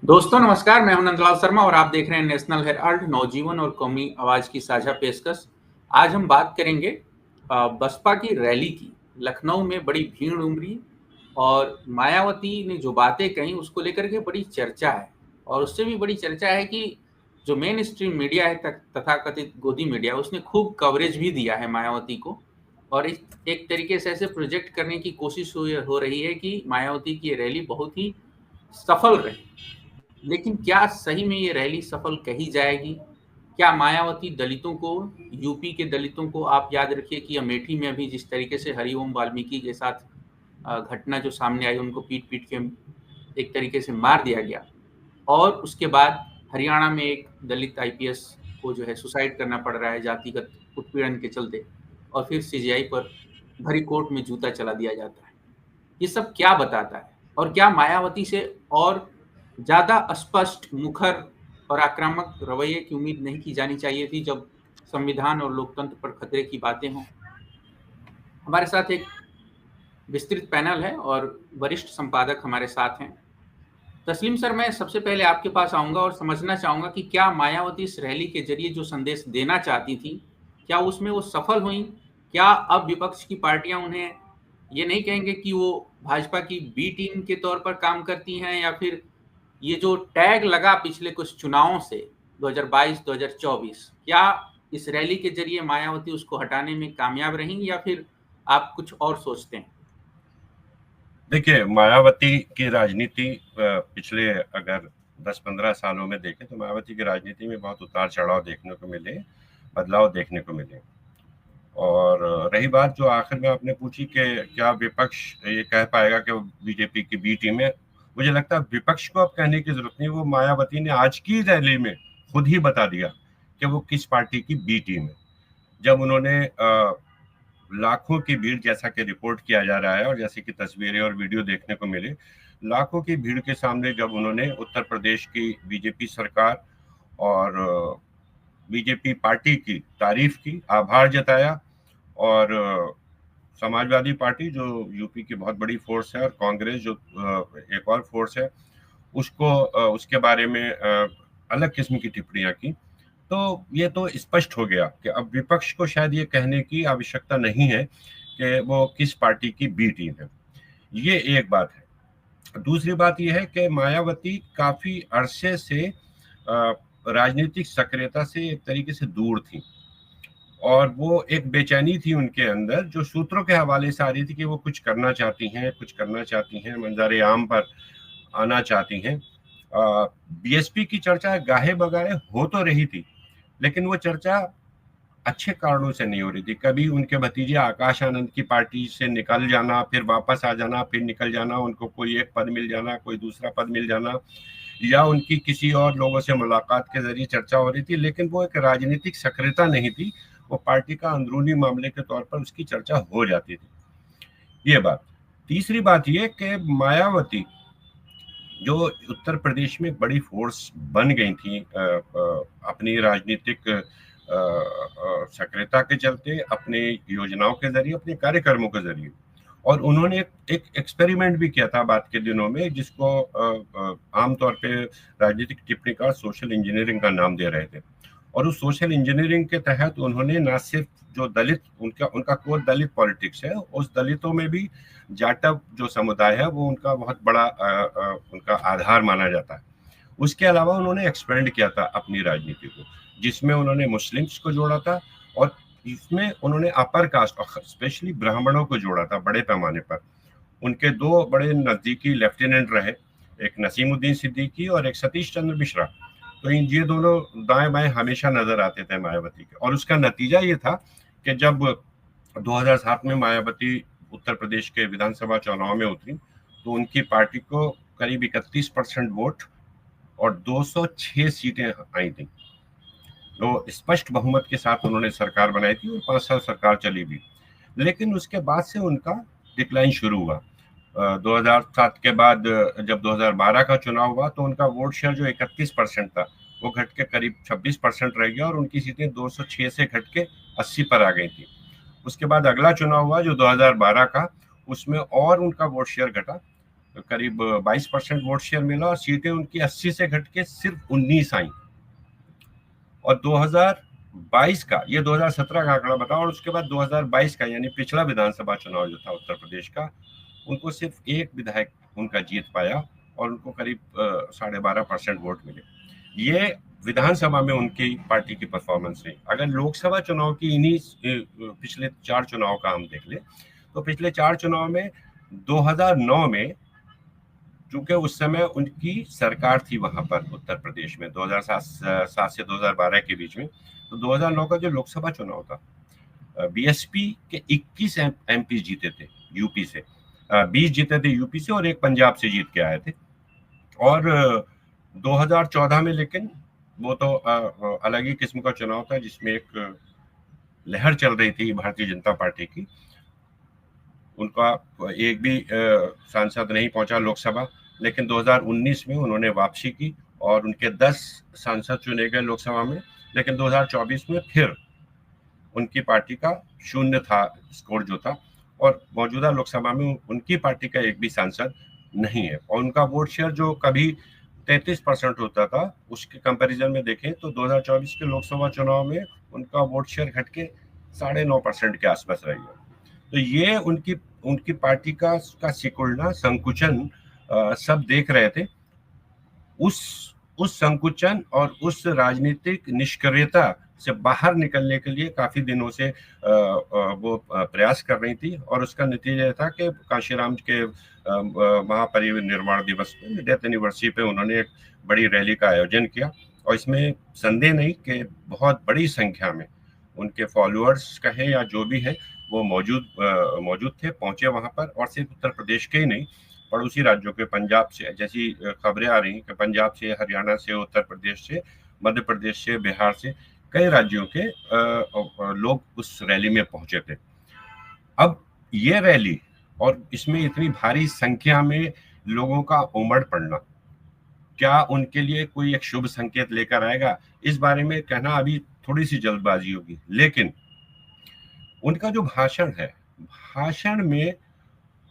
दोस्तों नमस्कार, मैं हूं नंदलाल शर्मा और आप देख रहे हैं नेशनल हेराल्ड नवजीवन और कौमी आवाज की साझा पेशकश। आज हम बात करेंगे बसपा की रैली की। लखनऊ में बड़ी भीड़ उमड़ी और मायावती ने जो बातें कही उसको लेकर के बड़ी चर्चा है। और उससे भी बड़ी चर्चा है कि जो मेन स्ट्रीम मीडिया है तथाकथित गोदी मीडिया, उसने खूब कवरेज भी दिया है मायावती को। और एक तरीके से ऐसे प्रोजेक्ट करने की कोशिश हो रही है कि मायावती की ये रैली बहुत ही सफल रही। लेकिन क्या सही में ये रैली सफल कही जाएगी? क्या मायावती दलितों को, यूपी के दलितों को, आप याद रखिए कि अमेठी में अभी जिस तरीके से हरिओम वाल्मीकि के साथ घटना जो सामने आई, उनको पीट-पीट के एक तरीके से मार दिया गया। और उसके बाद हरियाणा में एक दलित आईपीएस को जो है सुसाइड करना पड़ रहा है जातिगत उत्पीड़न के चलते। और फिर सीजेआई पर भरी कोर्ट में जूता चला दिया जाता है। ये सब क्या बताता है? और क्या मायावती से और ज़्यादा स्पष्ट, मुखर और आक्रामक रवैये की उम्मीद नहीं की जानी चाहिए थी जब संविधान और लोकतंत्र पर खतरे की बातें हों? हमारे साथ एक विस्तृत पैनल है और वरिष्ठ संपादक हमारे साथ हैं। तस्लीम सर, मैं सबसे पहले आपके पास आऊँगा और समझना चाहूँगा कि क्या मायावती इस रैली के ज़रिए जो संदेश देना चाहती थीं, क्या उसमें वो सफल हुईं? क्या अब विपक्ष की पार्टियाँ उन्हें ये नहीं कहेंगे कि वो भाजपा की बी टीम के तौर पर काम करती हैं, या फिर ये जो टैग लगा पिछले कुछ चुनावों से 2022-2024, क्या इस रैली के ज़रिए मायावती उसको हटाने में कामयाब रहीं, या फिर आप कुछ और सोचते हैं? देखिए, मायावती की राजनीति पिछले अगर 10-15 सालों में देखें तो मायावती की राजनीति में बहुत उतार-चढ़ाव देखने को मिले, बदलाव देखने को मिले। और रही बात जो आखिर में आपने पूछी कि क्या विपक्ष ये कह पाएगा कि वो बीजेपी की बी टीम है, मुझे लगता है विपक्ष को अब कहने की ज़रूरत नहीं। वो मायावती ने आज की रैली में खुद ही बता दिया कि वो किस पार्टी की बी टीम है। जब उन्होंने लाखों की भीड़, जैसा कि रिपोर्ट किया जा रहा है और जैसे कि तस्वीरें और वीडियो देखने को मिले, लाखों की भीड़ के सामने जब उन्होंने उत्तर प्रदेश की बीजेपी सरकार और बीजेपी पार्टी की तारीफ की, आभार जताया, और समाजवादी पार्टी जो यूपी की बहुत बड़ी फोर्स है और कांग्रेस जो एक और फोर्स है, उसको उसके बारे में अलग किस्म की टिप्पणियां की, तो ये तो स्पष्ट हो गया कि अब विपक्ष को शायद ये कहने की आवश्यकता नहीं है कि वो किस पार्टी की बी टीम है। ये एक बात है। दूसरी बात यह है कि मायावती काफी अरसे से राजनीतिक सक्रियता से एक तरीके से दूर थी, और वो एक बेचैनी थी उनके अंदर जो सूत्रों के हवाले से आ रही थी कि वो कुछ करना चाहती हैं, कुछ करना चाहती हैं, मंजर आम पर आना चाहती हैं। बीएसपी की चर्चा गाहे बगाहे हो तो रही थी, लेकिन वो चर्चा अच्छे कारणों से नहीं हो रही थी। कभी उनके भतीजे आकाश आनंद की पार्टी से निकल जाना, फिर वापस आ जाना, फिर निकल जाना, उनको कोई एक पद मिल जाना, कोई दूसरा पद मिल जाना, या उनकी किसी और लोगों से मुलाकात के जरिए चर्चा हो रही थी, लेकिन वो एक राजनीतिक सक्रियता नहीं थी। वो पार्टी का अंदरूनी मामले के तौर पर उसकी चर्चा हो जाती थी। ये बात। तीसरी बात ये कि मायावती जो उत्तर प्रदेश में बड़ी फोर्स बन गई थी अपनी राजनीतिक सक्रियता के चलते, अपने योजनाओं के जरिए, अपने कार्यक्रमों के जरिए, और उन्होंने एक एक्सपेरिमेंट भी किया था बात के दिनों में, जिसको आमतौर पे राजनीतिक टिप्पणीकार सोशल इंजीनियरिंग का नाम दे रहे थे। और उस सोशल इंजीनियरिंग के तहत उन्होंने न सिर्फ जो दलित, उनका उनका कोर दलित पॉलिटिक्स है, उस दलितों में भी जाटव जो समुदाय है वो उनका बहुत बड़ा उनका आधार माना जाता है। उसके अलावा उन्होंने एक्सपेंड किया था अपनी राजनीति को, जिसमें उन्होंने मुस्लिम्स को जोड़ा था, और इसमें उन्होंने अपर कास्ट और स्पेशली ब्राह्मणों को जोड़ा था बड़े पैमाने पर। उनके दो बड़े नजदीकी लेफ्टिनेंट रहे, एक नसीमुद्दीन सिद्दीकी और एक सतीश चंद्र मिश्रा। तो इन ये दोनों दाएं बाएं हमेशा नजर आते थे मायावती के, और उसका नतीजा ये था कि जब 2007 में मायावती उत्तर प्रदेश के विधानसभा चुनाव में उतरी, तो उनकी पार्टी को करीब 31% वोट और 206 सीटें आई थी। तो स्पष्ट बहुमत के साथ उन्होंने सरकार बनाई थी और 5 साल सरकार चली भी। लेकिन उसके बाद से उनका डिक्लाइन शुरू हुआ। 2007 के बाद जब 2012 का चुनाव हुआ तो उनका वोट शेयर जो 31% था वो घट के करीब 26% रह गया, और उनकी सीटें 206 से घट के 80 पर आ गई थी। उसके बाद अगला चुनाव हुआ जो 2012 का, उसमें और उनका वोट शेयर घटा करीब 22% वोट शेयर मिला और सीटें उनकी 80 से घट के सिर्फ 19 आई। और 2022 का, ये 2017 का आंकड़ा बताओ, और उसके बाद 2022 का यानी पिछला विधानसभा चुनाव जो था उत्तर प्रदेश का, उनको सिर्फ एक विधायक उनका जीत पाया और उनको करीब 12.5% वोट मिले। ये विधानसभा में उनकी पार्टी की परफॉर्मेंस रही। अगर लोकसभा चुनाव की इन्हीं पिछले 4 चुनाव का हम देख ले तो पिछले 4 चुनाव में 2009 में, चूंकि उस समय उनकी सरकार थी वहां पर उत्तर प्रदेश में 2007 से 2012 के बीच में, तो 2009 का जो लोकसभा चुनाव था, बीएसपी के 21 एमपी जीते थे यूपी से, 20 जीते थे यूपी से और एक पंजाब से जीत के आए थे। और 2014 में लेकिन वो तो अलग ही किस्म का चुनाव था जिसमें एक लहर चल रही थी भारतीय जनता पार्टी की। उनका एक भी सांसद नहीं पहुंचा लोकसभा, लेकिन 2019 में उन्होंने वापसी की और उनके 10 सांसद चुने गए लोकसभा में। लेकिन 2024 में फिर उनकी पार्टी का 0 था स्कोर जो था, और मौजूदा लोकसभा में उनकी पार्टी का एक भी सांसद नहीं है। और उनका वोट शेयर जो कभी 33% होता था, उसके कंपैरिजन में देखें तो 2024 के लोकसभा चुनाव में उनका वोट शेयर घट के 9.5% के आसपास रही है। तो ये उनकी पार्टी का सिकुड़ना, संकुचन सब देख रहे थे। उस संकुचन और उस राजनीतिक निष्क्रियता से बाहर निकलने के लिए काफी दिनों से वो प्रयास कर रही थी, और उसका नतीजा था कि कांशीराम के महापरिनिर्वाण दिवस पे, डेथ एनिवर्सरी पे, उन्होंने एक बड़ी रैली का आयोजन किया। और इसमें संदेह नहीं कि बहुत बड़ी संख्या में उनके फॉलोअर्स कहें या जो भी है वो मौजूद थे, पहुंचे वहां पर। और सिर्फ उत्तर प्रदेश के ही नहीं, पड़ोसी राज्यों के, पंजाब से, जैसी खबरें आ रही कि पंजाब से, हरियाणा से, उत्तर प्रदेश से, मध्य प्रदेश से, बिहार से, कई राज्यों के लोग उस रैली में पहुंचे थे। अब ये रैली और इसमें इतनी भारी संख्या में लोगों का उमड़ पड़ना, क्या उनके लिए कोई एक शुभ संकेत लेकर आएगा, इस बारे में कहना अभी थोड़ी सी जल्दबाजी होगी। लेकिन उनका जो भाषण है, भाषण में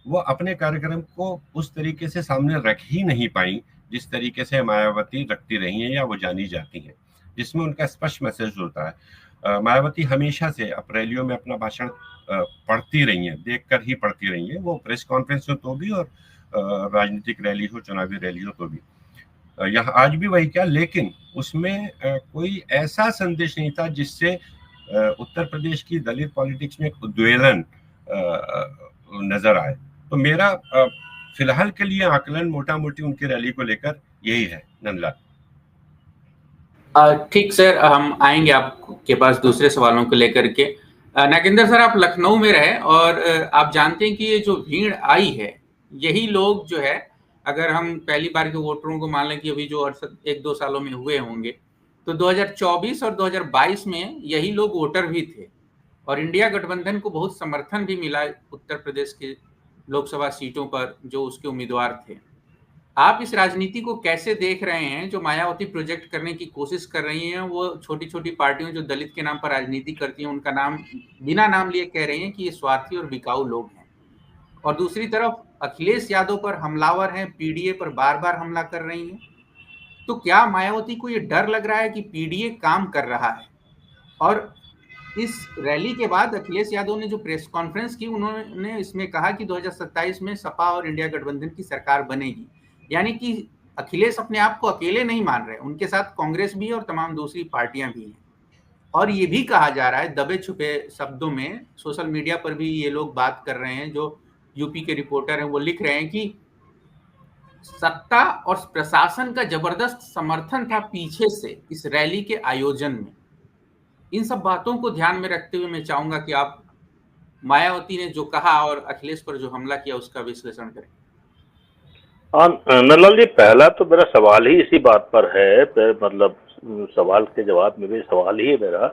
वो अपने कार्यक्रम को उस तरीके से सामने रख ही नहीं पाई जिस तरीके से मायावती रखती रही हैं या वो जानी जाती हैं, जिसमें उनका स्पष्ट मैसेज होता है। मायावती हमेशा से रैलियों में अपना भाषण पढ़ती रही हैं, देखकर ही पढ़ती रही हैं, वो प्रेस कॉन्फ्रेंस हो तो भी और राजनीतिक रैली हो, चुनावी रैली हो तो भी। यहाँ आज भी वही क्या, लेकिन उसमें कोई ऐसा संदेश नहीं था जिससे उत्तर प्रदेश की दलित पॉलिटिक्स में एक उद्वेलन नजर आए। तो मेरा फिलहाल के लिए आकलन मोटा मोटी उनकी रैली को लेकर यही है। नंदलाल। ठीक सर, हम आएंगे आपके पास दूसरे सवालों को लेकर के। नागेंद्र सर, आप लखनऊ में रहे और आप जानते हैं कि ये जो भीड़ आई है, यही लोग जो है, अगर हम पहली बार के वोटरों को मान लें कि अभी जो 1-2 सालों में हुए होंगे, तो 2024 और 2022 में यही लोग वोटर भी थे और इंडिया गठबंधन को बहुत समर्थन भी मिला उत्तर प्रदेश के लोकसभा सीटों पर जो उसके उम्मीदवार थे। आप इस राजनीति को कैसे देख रहे हैं जो मायावती प्रोजेक्ट करने की कोशिश कर रही हैं? वो छोटी-छोटी पार्टियों जो दलित के नाम पर राजनीति करती हैं, उनका नाम बिना नाम लिए कह रही हैं कि ये स्वार्थी और बिकाऊ लोग हैं। और दूसरी तरफ अखिलेश यादव पर हमलावर हैं, पीडीए पर बार-बार हमला कर रही हैं। तो क्या मायावती को ये डर लग रहा है कि पीडीए काम कर रहा है? और इस रैली के बाद अखिलेश यादव ने जो प्रेस कॉन्फ्रेंस की, उन्होंने इसमें कहा कि 2027 में सपा और इंडिया गठबंधन की सरकार बनेगी। यानी कि अखिलेश अपने आप को अकेले नहीं मान रहे, उनके साथ कांग्रेस भी है और तमाम दूसरी पार्टियां भी हैं। और ये भी कहा जा रहा है दबे छुपे शब्दों में, सोशल मीडिया पर भी ये लोग बात कर रहे हैं, जो यूपी के रिपोर्टर हैं वो लिख रहे हैं कि सत्ता और प्रशासन का जबरदस्त समर्थन था पीछे से इस रैली के आयोजन में। इन सब बातों को ध्यान में रखते हुए मैं चाहूंगा कि आप मायावती ने जो कहा और अखिलेश पर जो हमला किया उसका विश्लेषण करें। नंदलाल जी, पहला तो मेरा सवाल ही इसी बात पर है, मतलब सवाल के जवाब में भी सवाल ही है मेरा,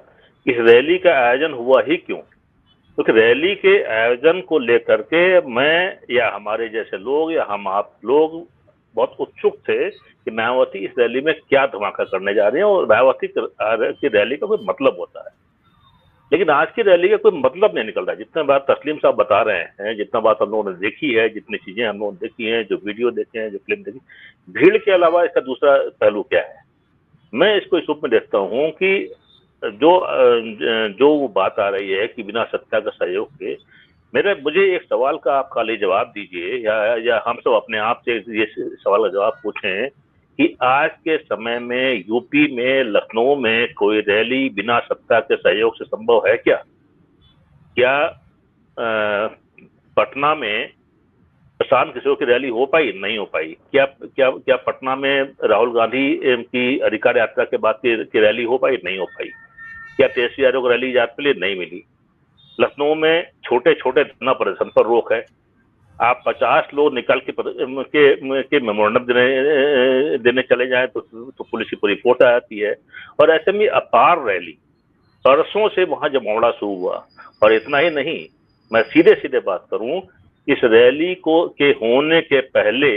इस रैली का आयोजन हुआ ही क्यों? क्योंकि रैली के आयोजन को लेकर के मैं या हमारे जैसे लोग या हम आप लोग बहुत उत्सुक थे कि मायावती इस रैली में क्या धमाका करने जा रही है और मायावती की रैली का कोई मतलब होता है। लेकिन आज की रैली का कोई मतलब नहीं निकल रहा है। जितने बात तस्लीम साहब बता रहे हैं, जितना बात हम लोगों ने देखी है, जितनी चीजें हम लोगों ने देखी हैं, जो वीडियो देखे हैं, जो फिल्म देखी, भीड़ के अलावा इसका दूसरा पहलू क्या है? मैं इसको इस रूप में देखता हूँ कि जो वो बात आ रही है कि बिना सत्ता का सहयोग के, मुझे एक सवाल का आप खाली जवाब दीजिए, या हम सब अपने आप से ये सवाल का जवाब पूछें कि आज के समय में यूपी में, लखनऊ में कोई रैली बिना सत्ता के सहयोग से संभव है क्या? क्या पटना में प्रशांत किशोर की रैली हो पाई? नहीं हो पाई। क्या क्या क्या पटना में राहुल गांधी की अधिकार यात्रा के बाद की रैली हो पाई? नहीं हो पाई। क्या तेजस्वी यादव को रैली याद के लिए नहीं मिली? लखनऊ में छोटे छोटे धरना प्रदर्शन पर रोक है। आप 50 लोग निकल के मेमोरेंडम देने चले जाएं तो पुलिस की पूरी रिपोर्ट आ जाती है। और ऐसे में अपार रैली परसों से वहां जमावड़ा शुरू हुआ। और इतना ही नहीं, मैं सीधे सीधे बात करूं, इस रैली के होने के पहले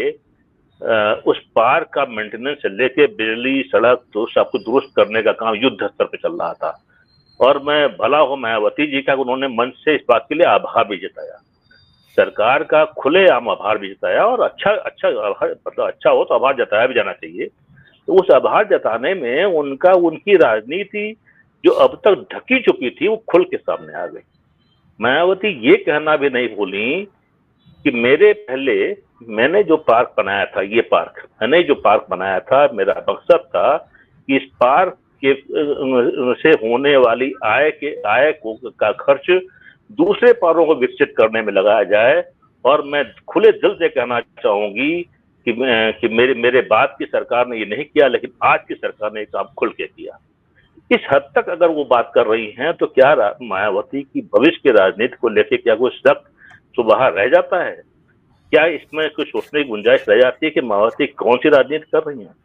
उस पार्क का मेंटेनेंस से लेके बिजली, सड़क तो सब कुछ दुरुस्त करने का काम युद्ध स्तर पे चल रहा था। और मैं भला हो मायावती जी का, उन्होंने मंच से इस बात के लिए आभार भी जताया, सरकार का खुलेआम आभार भी जताया। और मतलब अच्छा हो तो आभार जताया भी जाना चाहिए। तो उस आभार जताने में उनकी राजनीति जो अब तक ढकी चुकी थी वो खुल के सामने आ गई। मायावती ये कहना भी नहीं भूली कि मैंने जो पार्क बनाया था, ये पार्क मैंने जो पार्क बनाया था, मेरा मकसद था कि इस पार्क के से होने वाली आय का खर्च दूसरे पार्कों को विकसित करने में लगाया जाए। और मैं खुले दिल से कहना चाहूंगी कि मेरे बाद की सरकार ने ये नहीं किया, लेकिन आज की सरकार ने काम खुल के किया। इस हद तक अगर वो बात कर रही हैं तो क्या मायावती की भविष्य की राजनीति को लेकर क्या कोई शक सुबह रह जाता है? क्या इसमें कुछ सोचने की गुंजाइश रह जाती है कि मायावती कौन सी राजनीति कर रही हैं?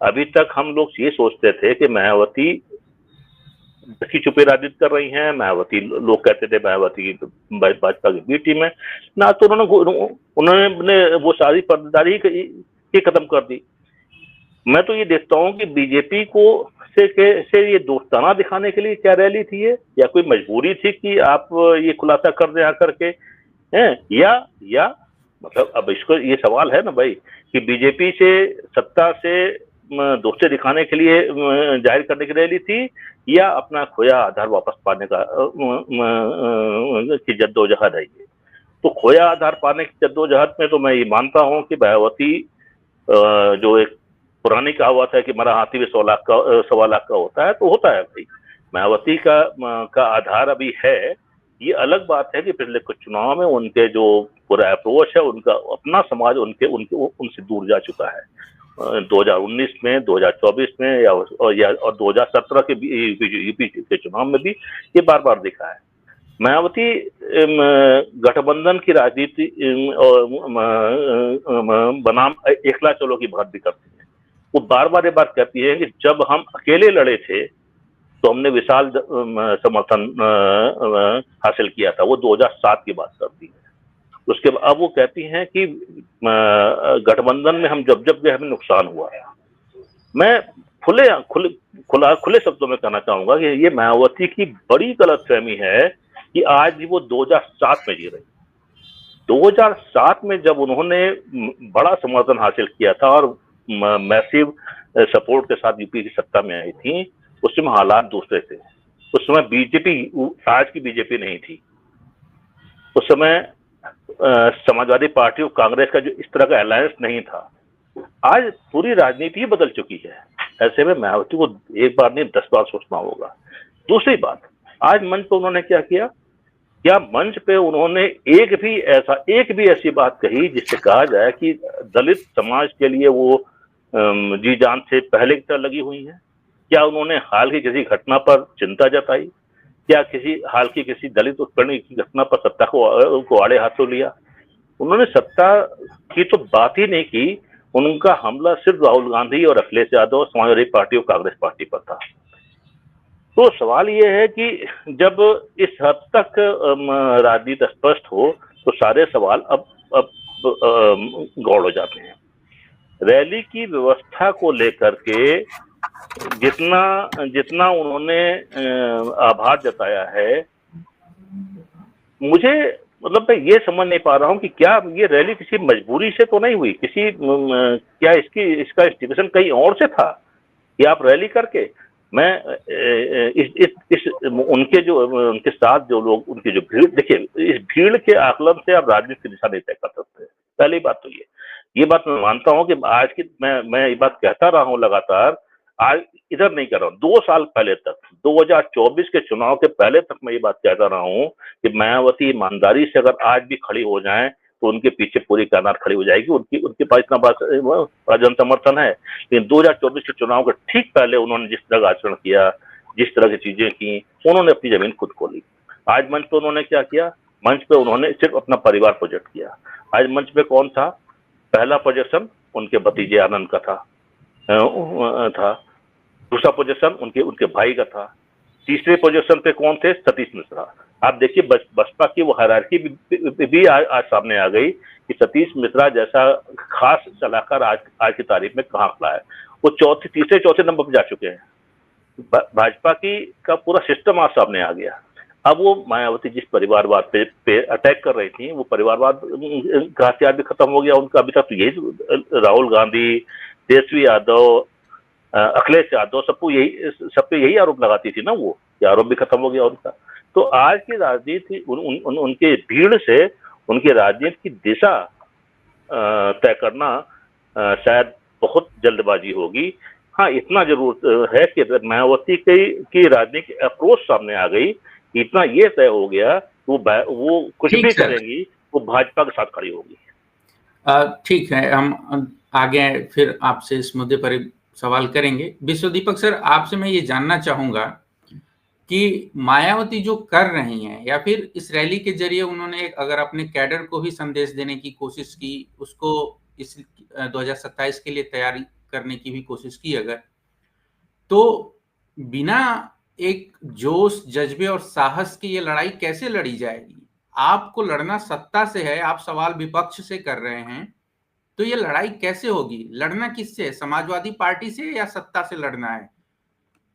अभी तक हम लोग ये सोचते थे कि मायावती ढकी छुपी राजनीति कर रही हैं। मायावती, लोग कहते थे मायावती भाजपा की बी टीम है ना, तो उन्होंने वो सारी पर्दादारी ही खत्म कर दी। मैं तो ये देखता हूँ कि बीजेपी से ये दोस्ताना दिखाने के लिए क्या रैली थी ये, या कोई मजबूरी थी कि आप ये खुलासा कर दें आकर के, हैं? या मतलब अब इसको ये सवाल है ना भाई कि बीजेपी से सत्ता से दोस्ती दिखाने के लिए जाहिर करने की रैली थी, या अपना खोया आधार वापस पाने का की जद्दोजहद है ये। तो खोया आधार पाने की जद्दोजहद में तो मैं ये मानता हूँ कि मायावती, जो एक पुरानी कहावत है कि मरा हाथी भी 100 लाख का 1.25 लाख का होता है, तो होता है भाई। मायावती का आधार अभी है। ये अलग बात है कि पिछले कुछ चुनाव में उनके जो पूरा अप्रोच है, उनका अपना समाज उनसे दूर जा चुका है। 2019 में, 2024 में और 2017 के यूपी के चुनाव में भी ये बार बार दिखा है। मायावती गठबंधन की राजनीति बनाम एकला चलो की बात भी करती है। वो बार बार ये बात कहती है कि जब हम अकेले लड़े थे तो हमने विशाल समर्थन हासिल किया था। वो 2007 की बात करती है। उसके बाद अब वो कहती हैं कि गठबंधन में हम जब गए हमें नुकसान हुआ है। मैं खुले शब्दों में कहना चाहूंगा कि ये मायावती की बड़ी गलतफहमी है कि आज वो 2007 में जी रही। 2007 में जब उन्होंने बड़ा समर्थन हासिल किया था और मैसिव सपोर्ट के साथ यूपी की सत्ता में आई थी, उस समय हालात दूसरे थे। उस समय बीजेपी आज की बीजेपी नहीं थी। उस समय समाजवादी पार्टी और कांग्रेस का जो इस तरह का अलायंस नहीं था। आज पूरी राजनीति ही बदल चुकी है। ऐसे में मायावती को एक बार नहीं 10 बार सोचना होगा। दूसरी बात, आज मंच पर उन्होंने क्या किया? क्या मंच पे उन्होंने एक भी ऐसी बात कही जिससे कहा जाए कि दलित समाज के लिए वो जी जान से पहले की तरह लगी हुई है? क्या उन्होंने हाल की किसी घटना पर चिंता जताई? क्या हाल की किसी दलित उत्पीड़न की घटना पर सत्ता को आड़े हाथों लिया? उन्होंने सत्ता की तो बात ही नहीं की। उनका हमला सिर्फ राहुल गांधी और अखिलेश यादव, समाजवादी पार्टी और कांग्रेस पार्टी पर था। तो सवाल ये है कि जब इस हद तक राजनीति स्पष्ट हो तो सारे सवाल अब गौड़ हो जाते हैं। रैली की व्यवस्था को लेकर के जितना जितना उन्होंने आभार जताया है, मुझे मतलब मैं ये समझ नहीं पा रहा हूँ कि क्या ये रैली किसी मजबूरी से तो नहीं हुई, किसी क्या इसका इंस्टिगेशन कहीं और से था कि आप रैली करके मैं इस उनके साथ जो लोग, उनकी जो भीड़, देखिए इस भीड़ के आकलन से आप राजनीति की दिशा नहीं तय कर सकते। पहली बात तो ये बात मैं मानता हूँ कि आज की मैं ये बात कहता रहा हूँ लगातार, आज इधर नहीं कर रहा हूँ, 2 साल पहले तक 2024 के चुनाव के पहले तक मैं ये बात कहता रहा हूँ कि मायावती ईमानदारी से अगर आज भी खड़ी हो जाए तो उनके पीछे पूरी कायनात खड़ी हो जाएगी, उनके पास इतना बड़ा जन समर्थन है। लेकिन 2024 के चुनाव के ठीक पहले उन्होंने जिस तरह का आचरण किया, जिस तरह की चीजें की, उन्होंने अपनी जमीन खुद खोली। आज मंच पे उन्होंने क्या किया, मंच पे उन्होंने सिर्फ अपना परिवार प्रोजेक्ट किया। आज मंच पे कौन था, पहला प्रोजेक्शन उनके भतीजे आनंद का था, दूसरा पोजीशन उनके भाई का था, तीसरे पोजीशन पे कौन थे, सतीश मिश्रा। आप देखिए बसपा की वो हायरार्की भी आज सामने आ गई कि सतीश मिश्रा जैसा खास सलाहकार आज की तारीख में कहाँ खड़ा है। वो तीसरे चौथे नंबर पर जा चुके हैं। भाजपा का पूरा सिस्टम आज सामने आ गया। अब वो मायावती जिस परिवारवाद पे अटैक कर रही थी, वो परिवारवाद का हथियार भी खत्म हो गया उनका। अभी तक तो यही राहुल गांधी, तेजस्वी यादव, अखिलेश यादव सब पे यही आरोप लगाती थी ना, वो ये आरोप भी खत्म हो गया उनका। तो आज की राजनीति उनके भीड़ से उनकी राजनीति की दिशा तय करना शायद बहुत जल्दबाजी होगी। हाँ, इतना जरूर है कि मायावती की राजनीतिक अप्रोच सामने आ गई, इतना ये तय हो गया वो कुछ भी करेंगी, वो भाजपा के साथ खड़ी होगी। ठीक है, हम आगे फिर आपसे इस मुद्दे पर सवाल करेंगे। विश्वदीपक सर, आपसे मैं ये जानना चाहूंगा कि मायावती जो कर रही हैं, या फिर इस रैली के जरिए उन्होंने अगर अपने कैडर को भी संदेश देने की कोशिश की, उसको इस 2027 के लिए तैयारी करने की भी कोशिश की अगर, तो बिना एक जोश, जज्बे और साहस की ये लड़ाई कैसे लड़ी जाएगी? आपको लड़ना सत्ता से है, आप सवाल विपक्ष से कर रहे हैं, तो ये लड़ाई कैसे होगी? लड़ना किससे? समाजवादी पार्टी से या सत्ता से लड़ना है?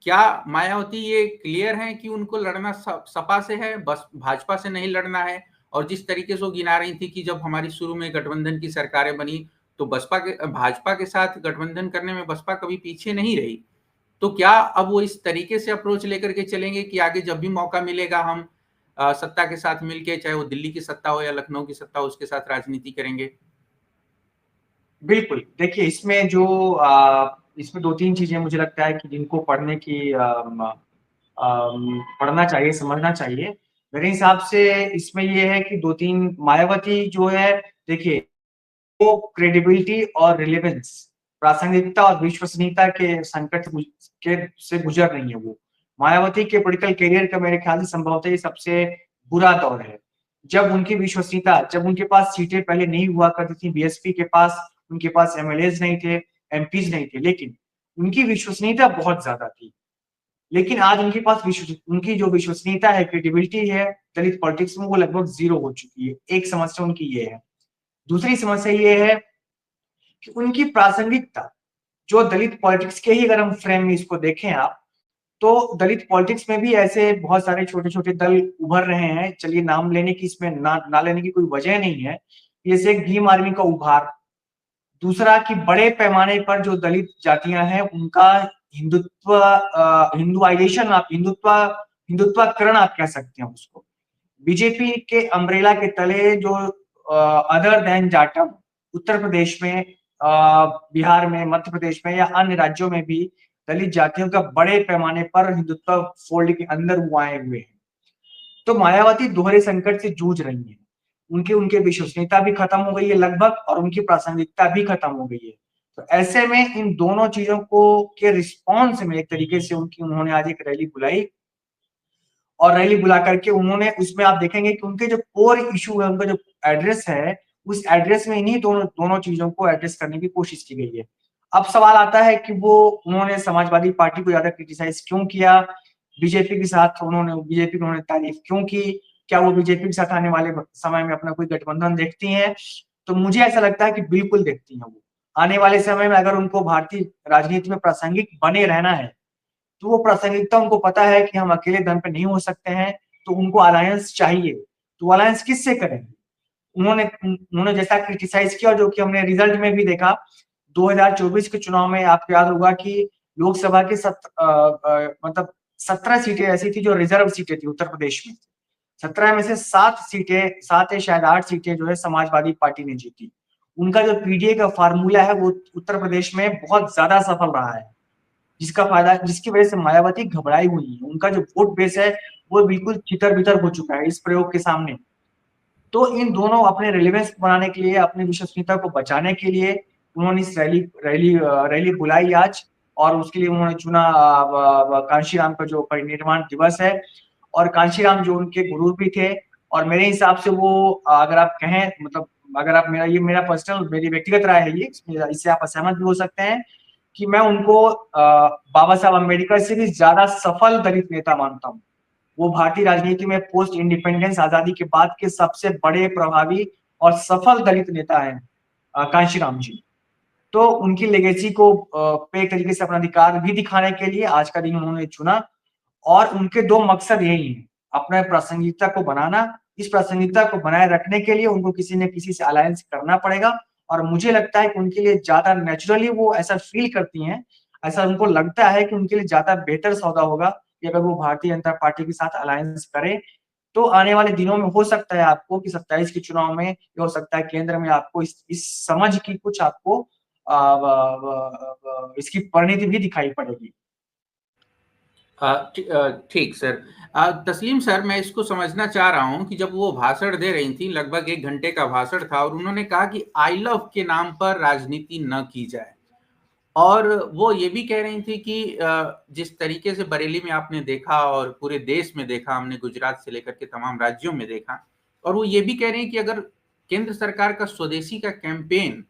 क्या मायावती ये क्लियर है कि उनको लड़ना सपा से है, बस भाजपा से नहीं लड़ना है? और जिस तरीके से वो गिना रही थी कि जब हमारी शुरू में गठबंधन की सरकारें बनी तो भाजपा के साथ गठबंधन करने में बसपा कभी पीछे नहीं रही, तो क्या अब वो इस तरीके से अप्रोच लेकर के चलेंगे कि आगे जब भी मौका मिलेगा हम सत्ता के साथ मिलके, चाहे वो दिल्ली की सत्ता हो या लखनऊ की सत्ता हो, उसके साथ राजनीति करेंगे? बिल्कुल, देखिए इसमें इसमें 2-3 चीजें मुझे लगता है कि जिनको पढ़ना चाहिए, समझना चाहिए। मेरे हिसाब से इसमें ये है कि 2-3 मायावती जो है, देखिए वो क्रेडिबिलिटी और रिलेवेंस, प्रासंगिकता और विश्वसनीयता के संकट से गुजर रही है वो। मायावती के पॉलिटिकल करियर का मेरे ख्याल से संभवतः ये सबसे बुरा दौर है। जब उनकी विश्वसनीयता, जब उनके पास सीटें पहले नहीं हुआ करती थी, बीएसपी के पास, उनके पास एमएलएज नहीं थे, एमपीज नहीं थे, लेकिन उनकी विश्वसनीयता बहुत ज्यादा थी। लेकिन आज उनके पास उनकी जो विश्वसनीयता है, क्रेडिबिलिटी है दलित पॉलिटिक्स में, वो लगभग 0 हो चुकी है। एक समस्या उनकी ये है। दूसरी समस्या ये है कि उनकी प्रासंगिकता, जो दलित पॉलिटिक्स के ही अगर हम फ्रेम में इसको देखें आप, तो दलित पॉलिटिक्स में भी ऐसे बहुत सारे छोटे-छोटे दल उभर रहे हैं। चलिए नाम लेने की, इसमें ना लेने की कोई वजह नहीं है। जैसे एक भीम आर्मी का उभार, दूसरा कि बड़े पैमाने पर जो दलित जातियां हैं उनका हिंदुआइजेशन, आप हिंदुत्वकरण आप कह सकते हैं उसको। बीजेपी के अम्ब्रेला के तले जो अदर देन जाटम, उत्तर प्रदेश में, बिहार में, मध्य प्रदेश में या अन्य राज्यों में भी दलित जातियों का बड़े पैमाने पर हिंदुत्व फोल्ड के अंदर वो आए हुए हैं। तो मायावती दोहरे संकट से जूझ रही है। उनके विश्वसनीयता भी खत्म हो गई है लगभग, और उनकी प्रासंगिकता भी खत्म हो गई है। तो ऐसे में इन दोनों चीजों के रिस्पॉन्स में एक तरीके से उन्होंने आज एक रैली बुलाई, और रैली बुला करके उन्होंने, उसमें आप देखेंगे कि उनके जो कोर इशू है, उनका जो एड्रेस है, उस एड्रेस में इन्हीं दोनों चीजों को एड्रेस करने की कोशिश की गई है। अब सवाल आता है कि उन्होंने समाजवादी पार्टी को ज्यादा क्रिटिसाइज क्यों किया, बीजेपी के साथ उन्होंने तारीफ क्यों की, क्या वो बीजेपी के साथ आने वाले समय में अपना कोई गठबंधन देखती हैं? तो मुझे ऐसा लगता है कि बिल्कुल देखती हैं वो। आने वाले समय में अगर उनको भारतीय राजनीति में प्रासंगिक बने रहना है, तो वो प्रासंगिकता उनको पता है कि हम अकेले दम पे नहीं हो सकते हैं, तो उनको अलायंस चाहिए। तो अलायंस किससे करें? उन्होंने जैसा क्रिटिसाइज किया, जो कि हमने रिजल्ट में भी देखा, 2024 के चुनाव में आपको याद होगा कि लोकसभा की मतलब 17 सीटें ऐसी थी जो रिजर्व सीटें थी उत्तर प्रदेश में। 17 में से 7 या शायद 8 सीटें जो है समाजवादी पार्टी ने जीती। उनका जो पीडीए का फार्मूला है वो उत्तर प्रदेश में बहुत ज्यादा सफल रहा है, जिसकी वजह से मायावती घबराई हुई है। उनका जो वोट बेस है वो बिल्कुल तितर-बितर हो चुका है इस प्रयोग के सामने। तो इन दोनों अपने रिलेवेंस बनाने के लिए, अपनी विश्वसनीयता को बचाने के लिए उन्होंने इस रैली बुलाई आज, और उसके लिए उन्होंने चुना कांशीराम का जो परिनिर्वाण दिवस है। और कांशीराम जो उनके गुरु भी थे, और मेरे हिसाब से वो, अगर आप कहें, मतलब अगर आप मेरी व्यक्तिगत राय है ये, इससे आप असहमत भी हो सकते हैं, कि मैं उनको बाबा साहब अम्बेडकर से भी ज्यादा सफल दलित नेता मानता हूँ। वो भारतीय राजनीति में पोस्ट इंडिपेंडेंस आजादी के बाद के सबसे बड़े, प्रभावी और सफल दलित नेता हैं कांशीराम जी। तो उनकी लेगेसी को पे एक तरीके से अपना अधिकार भी दिखाने के लिए आज का दिन उन्होंने चुना, और उनके 2 मकसद यही हैं, अपने प्रासंगिकता को बनाना। इस प्रासंगिकता को बनाए रखने के लिए उनको किसी न किसी से अलायंस करना पड़ेगा, और मुझे लगता है कि उनके लिए ज्यादा नेचुरली वो ऐसा फील करती हैं, ऐसा उनको लगता है कि उनके लिए ज्यादा बेहतर सौदा होगा कि अगर वो भारतीय जनता पार्टी के साथ अलायंस करें। तो आने वाले दिनों में हो सकता है आपको कि 27 के चुनाव में, ये हो सकता है केंद्र में आपको इस समझ की कुछ आपको इसकी परिणति भी दिखाई पड़ेगी। ठीक सर। तस्लीम सर, मैं इसको समझना चाह रहा हूं कि जब वो भाषण दे रही थी, लगभग 1 घंटे का भाषण था, और उन्होंने कहा कि आई लव के नाम पर राजनीति न की जाए, और वो ये भी कह रही थी कि जिस तरीके से बरेली में आपने देखा और पूरे देश में देखा, हमने गुजरात से लेकर के तमाम राज्यों में देखा, और वो ये भी कह रही हैं कि अगर केंद्र सरकार का स्वदेशी का कैंपेन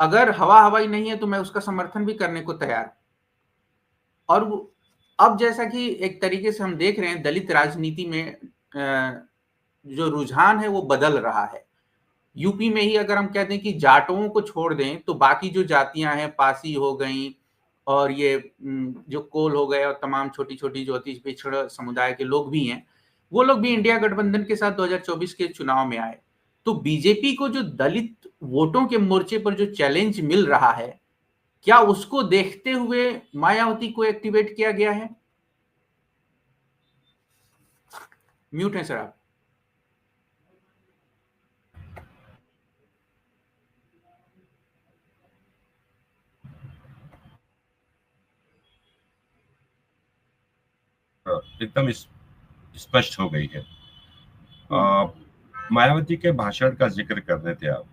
अगर हवा हवाई नहीं है तो मैं उसका समर्थन भी करने को तैयार। और अब जैसा कि एक तरीके से हम देख रहे हैं दलित राजनीति में जो रुझान है वो बदल रहा है। यूपी में ही अगर हम कहते हैं कि जाटों को छोड़ दें तो बाकी जो जातियां हैं, पासी हो गई और ये जो कोल हो गए और तमाम छोटी छोटी जो अति पिछड़ समुदाय के लोग भी हैं, वो लोग भी इंडिया गठबंधन के साथ 2024 के चुनाव में आए। तो बीजेपी को जो दलित वोटों के मोर्चे पर जो चैलेंज मिल रहा है, क्या उसको देखते हुए मायावती को एक्टिवेट किया गया है? म्यूट है सर आप। एकदम स्पष्ट हो गई है। मायावती के भाषण का जिक्र कर रहे थे आप।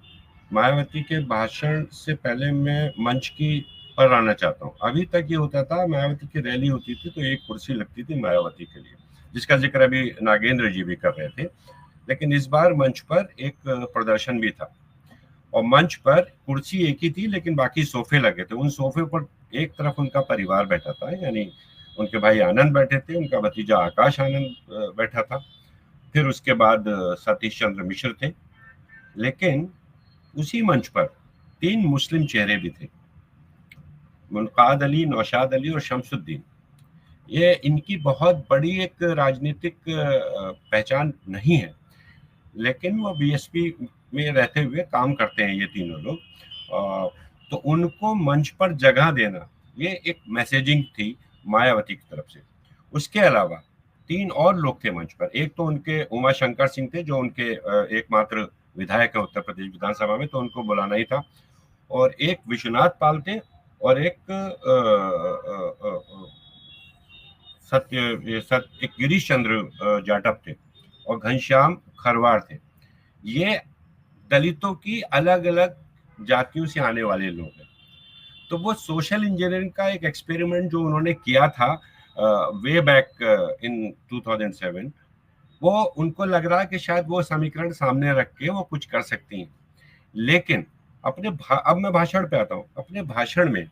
मायावती के भाषण से पहले मैं मंच की पर आना चाहता हूँ। अभी तक ये होता था, मायावती की रैली होती थी तो एक कुर्सी लगती थी मायावती के लिए, जिसका जिक्र अभी नागेंद्र जी भी कर रहे थे। लेकिन इस बार मंच पर एक प्रदर्शन भी था, और मंच पर कुर्सी एक ही थी लेकिन बाकी सोफे लगे थे। उन सोफे पर एक तरफ उनका परिवार बैठा था, यानी उनके भाई आनंद बैठे थे, उनका भतीजा आकाश आनंद बैठा था, फिर उसके बाद सतीश चंद्र मिश्र थे। लेकिन उसी मंच पर 3 मुस्लिम चेहरे भी थे, मुनकाद अली, नौशाद अली और शमसुद्दीन। ये इनकी बहुत बड़ी एक राजनीतिक पहचान नहीं है, लेकिन वो बीएसपी में रहते हुए काम करते हैं ये तीनों लोग। तो उनको मंच पर जगह देना ये एक मैसेजिंग थी मायावती की तरफ से। उसके अलावा 3 और लोग थे मंच पर। एक तो उनके उमा शंकर सिंह थे, जो उनके एकमात्र विधायक है उत्तर प्रदेश विधानसभा में, तो उनको बुलाना ही था। और एक विश्वनाथ पाल थे, और एक गिरीश चंद्र जाटव थे, और घनश्याम खरवार थे। ये दलितों की अलग अलग जातियों से आने वाले लोग हैं। तो वो सोशल इंजीनियरिंग का एक एक्सपेरिमेंट जो उन्होंने किया था वे बैक इन 2007, वो उनको लग रहा है कि शायद वो समीकरण सामने रख के वो कुछ कर सकती हैं। लेकिन अब मैं भाषण पे आता हूँ। अपने भाषण में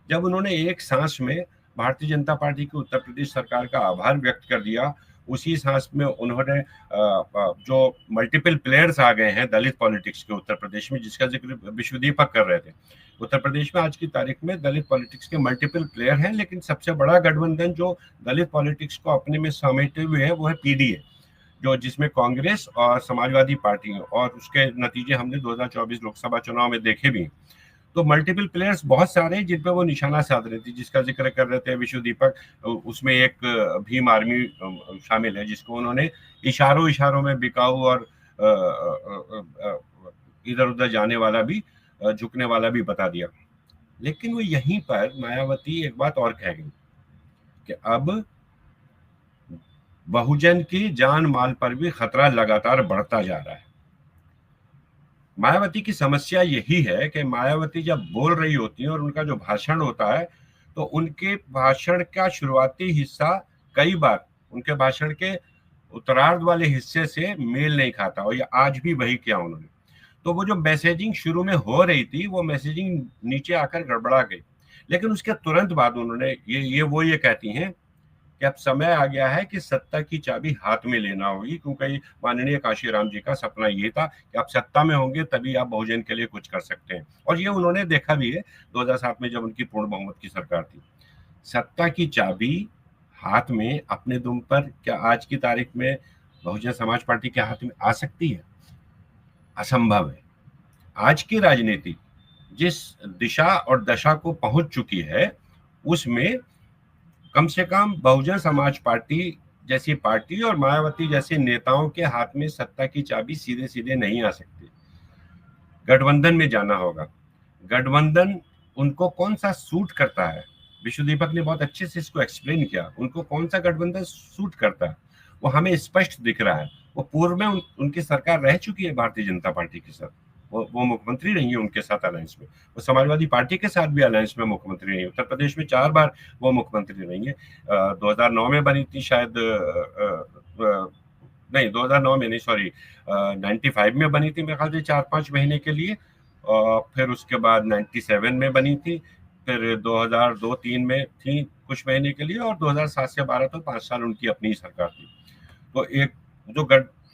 जब उन्होंने एक सांस में भारतीय जनता पार्टी की उत्तर प्रदेश सरकार का आभार व्यक्त कर दिया उसी सांस में उन्होंने जो मल्टीपल प्लेयर्स आ गए हैं दलित पॉलिटिक्स के उत्तर प्रदेश में, जिसका जिक्र विश्वदीपक कर रहे थे। उत्तर प्रदेश में आज की तारीख में दलित पॉलिटिक्स के मल्टीपल प्लेयर हैं, लेकिन सबसे बड़ा गठबंधन जो दलित पॉलिटिक्स को अपने में समेटे हुए है वो है पीडीए, जो जिसमें कांग्रेस और समाजवादी पार्टी, और उसके नतीजे हमने 2024 लोकसभा चुनाव में देखे भी। तो मल्टीपल प्लेयर्स बहुत सारे हैं जिन पर वो निशाना साध रहे थे, जिसका जिक्र कर रहे थे विश्वदीपक। उसमें एक भीम आर्मी शामिल है, जिसको उन्होंने इशारों में बिकाऊ और इधर उधर जाने वाला भी, झुकने वाला भी बता दिया। लेकिन वो यहीं पर मायावती एक बात और कह गई कि अब बहुजन की जान माल पर भी खतरा लगातार बढ़ता जा रहा है। मायावती की समस्या यही है कि मायावती जब बोल रही होती है और उनका जो भाषण होता है, तो उनके भाषण का शुरुआती हिस्सा कई बार उनके भाषण के उत्तरार्ध वाले हिस्से से मेल नहीं खाता, और ये आज भी वही किया उन्होंने। तो वो जो मैसेजिंग शुरू में हो रही थी, वो मैसेजिंग नीचे आकर गड़बड़ा गई। लेकिन उसके तुरंत बाद उन्होंने ये कहती हैं कि अब समय आ गया है कि सत्ता की चाबी हाथ में लेना होगी, क्योंकि माननीय काशीराम जी का सपना ये था कि आप सत्ता में होंगे तभी आप बहुजन के लिए कुछ कर सकते हैं, और ये उन्होंने देखा भी है 2007 में जब उनकी पूर्ण बहुमत की सरकार थी। सत्ता की चाबी हाथ में अपने दुम पर क्या आज की तारीख में बहुजन समाज पार्टी के हाथ में आ सकती है? असंभव है। आज की राजनीति जिस दिशा और दशा को पहुंच चुकी है, उसमें कम से कम बहुजन समाज पार्टी जैसी पार्टी और मायावती जैसे नेताओं के हाथ में सत्ता की चाबी सीधे सीधे नहीं आ सकती। गठबंधन में जाना होगा। गठबंधन उनको कौन सा सूट करता है, विश्वदीपक ने बहुत अच्छे से इसको एक्सप्लेन किया। उनको कौन सा गठबंधन सूट करता है वो हमें स्पष्ट दिख रहा है। वो पूर्व में उनकी सरकार रह चुकी है भारतीय जनता पार्टी के साथ, वो मुख्यमंत्री रही है उनके साथ अलायंस में। वो समाजवादी पार्टी के साथ भी अलायंस में मुख्यमंत्री रही है। उत्तर प्रदेश में 4 बार वो मुख्यमंत्री रही है। 2009 में बनी थी शायद, नहीं 2009 में नहीं, सॉरी 95 में बनी थी मेरे ख्याल से 4-5 महीने के लिए, और फिर उसके बाद 97 में बनी थी, फिर 2002-03 में थी कुछ महीने के लिए, और 2007 से 12 तो 5 साल उनकी अपनी सरकार थी। तो एक जो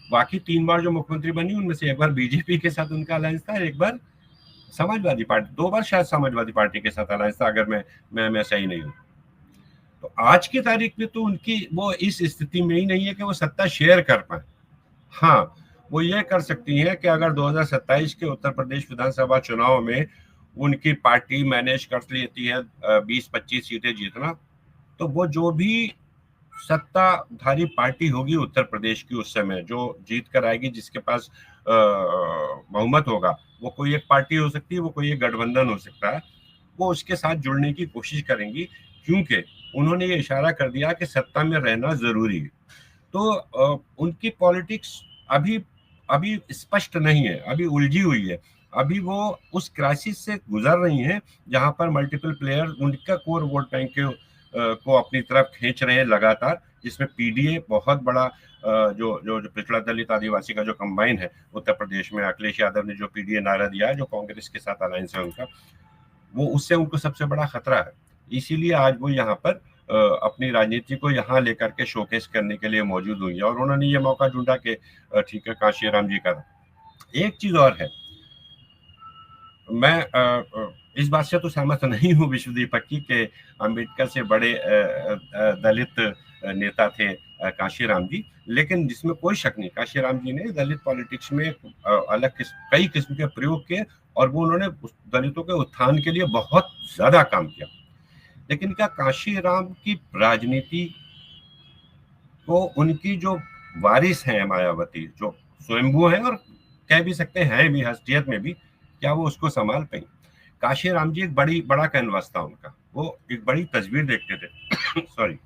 बाकी 3 बार जो मुख्यमंत्री बनी उनमें से एक बार बीजेपी के साथ उनका अलायंस था, एक बार समाजवादी पार्टी, 2 बार शायद समाजवादी पार्टी के साथ अलायंस था, अगर मैं सही नहीं हूँ। तो आज की तारीख में तो उनकी वो इस स्थिति में ही नहीं है कि वो सत्ता शेयर कर पाए। हाँ, वो ये कर सकती है कि अगर 2027 के उत्तर प्रदेश विधानसभा चुनाव में उनकी पार्टी मैनेज कर लेती है 20-25 सीटें जीतना, तो वो जो भी सत्ताधारी पार्टी होगी उत्तर प्रदेश की उस समय जो जीत कर आएगी, जिसके पास बहुमत होगा, वो कोई एक पार्टी हो सकती है, वो कोई एक गठबंधन हो सकता है, वो उसके साथ जुड़ने की कोशिश करेंगी, क्योंकि उन्होंने ये इशारा कर दिया कि सत्ता में रहना जरूरी है। तो उनकी पॉलिटिक्स अभी स्पष्ट नहीं है, अभी उलझी हुई है। अभी वो उस क्राइसिस से गुजर रही हैं जहां पर मल्टीपल प्लेयर उनका कोर वोट बैंक को अपनी तरफ खींच रहे हैं लगातार, जिसमें पीडीए बहुत बड़ा जो पिछड़ा दलित आदिवासी का जो कंबाइन है उत्तर प्रदेश में, अखिलेश यादव ने जो पीडीए नारा दिया है, जो कांग्रेस के साथ अलायंस है उनका, वो उससे उनको सबसे बड़ा खतरा है। इसीलिए आज वो यहाँ पर अपनी राजनीति को यहाँ लेकर के शोकेस करने के लिए मौजूद हुई है, और उन्होंने ये मौका ढूंढा कि ठीक है, काशीराम जी का। एक चीज और है, मैं इस बात से तो सहमत नहीं हूँ विश्वदीपक की कि अंबेडकर से बड़े दलित नेता थे काशीराम जी, लेकिन जिसमें कोई शक नहीं, काशीराम जी ने दलित पॉलिटिक्स में कई किस्म के प्रयोग किए, और वो उन्होंने दलितों के उत्थान के लिए बहुत ज्यादा काम किया। लेकिन क्या काशीराम की राजनीति को उनकी जो वारिस हैं मायावती, जो स्वयंभू है और कह भी सकते हैं भी हस्तियत में भी, क्या वो उसको संभाल पाई? काशीराम जी एक बड़ा कैनवास था उनका, वो एक बड़ी तस्वीर देखते थे सॉरी।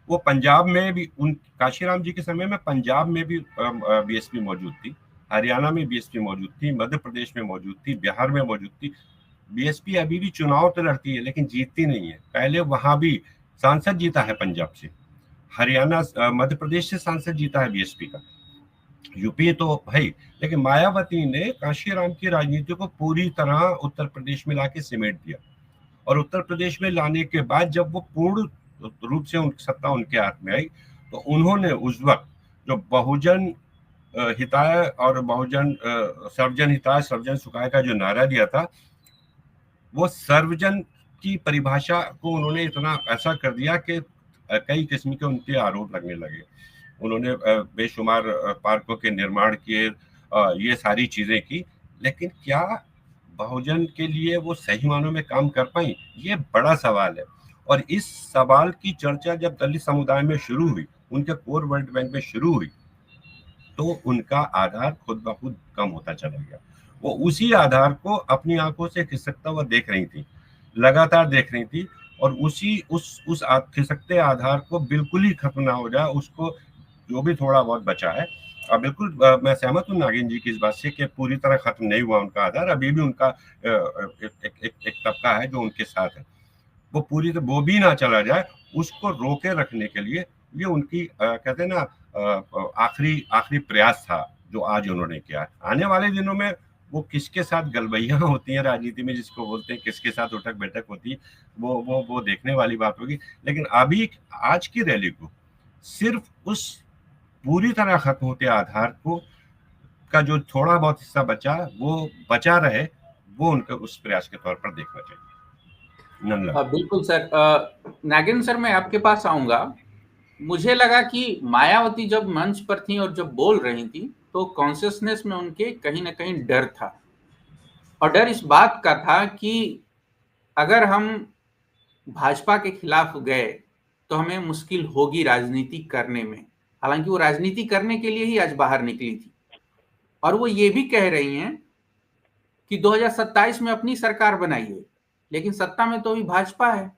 वो पंजाब में भी, काशीराम जी के समय में पंजाब में भी बीएसपी मौजूद थी, हरियाणा में बीएसपी मौजूद थी, मध्य प्रदेश में मौजूद थी, बिहार में मौजूद थी। बीएसपी अभी भी चुनाव तो लड़ती है लेकिन जीतती नहीं है। पहले वहां भी सांसद जीता है पंजाब से, हरियाणा मध्य प्रदेश से सांसद जीता है बीएसपी का, यूपी तो भाई। लेकिन मायावती ने काशीराम की राजनीति को पूरी तरह उत्तर प्रदेश में लाके सिमेट दिया, और उत्तर प्रदेश में लाने के बाद जब वो पूर्ण रूप से सत्ता उनके हाथ में आई, तो उन्होंने उस वक्त जो बहुजन हिताय और बहुजन सर्वजन हिताय सर्वजन सुखाय का जो नारा दिया था, वो सर्वजन की परिभाषा को उन्होंने इतना ऐसा कर दिया कि कई किस्म के उनके आरोप लगने लगे। उन्होंने बेशुमार पार्कों के निर्माण किए, ये सारी चीजें की, लेकिन क्या बहुजन के लिए वो सही मानों में काम कर पाई, ये बड़ा सवाल है। और इस सवाल की चर्चा जब दलित समुदाय में शुरू हुई, उनके कोर वर्ल्ड बैंक में शुरू हुई, तो उनका आधार खुद ब खुद कम होता चला गया। वो उसी आधार को अपनी आंखों से खिसकता हुआ देख रही थी, लगातार देख रही थी, और उसी उस खिसकते आधार को बिल्कुल ही खत्म ना हो जाए, उसको जो भी थोड़ा बहुत बचा है, बिल्कुल मैं सहमत हूँ नागिन जी की इस बात से कि पूरी तरह खत्म नहीं हुआ उनका आधार। अभी भी उनका एक तबका है जो उनके साथ है, वो पूरी तरह वो भी ना चला जाए, उसको रोके रखने के लिए ये उनकी कहते हैं ना आखिरी प्रयास था जो आज उन्होंने किया। आने वाले दिनों में वो किसके साथ गलबैया होती है राजनीति में, जिसको बोलते हैं, किसके साथ उठक बैठक होती है, वो देखने वाली बात होगी। लेकिन अभी आज की रैली को सिर्फ उस पूरी तरह खत्म होते आधार को का जो थोड़ा बहुत हिस्सा बचा, वो बचा रहे, वो उनके उस प्रयास के तौर पर देखना चाहिए। बिल्कुल सर। नागिन सर, मैं आपके पास आऊंगा। मुझे लगा कि मायावती जब मंच पर थी और जब बोल रही थी, तो कॉन्शियसनेस में उनके कहीं ना कहीं डर था, और डर इस बात का था कि अगर हम भाजपा के खिलाफ गए तो हमें मुश्किल होगी राजनीति करने में। हालांकि वो राजनीति करने के लिए ही आज बाहर निकली थी, और वो ये भी कह रही हैं कि 2027 में अपनी सरकार बनाइए, लेकिन सत्ता में तो अभी भाजपा है।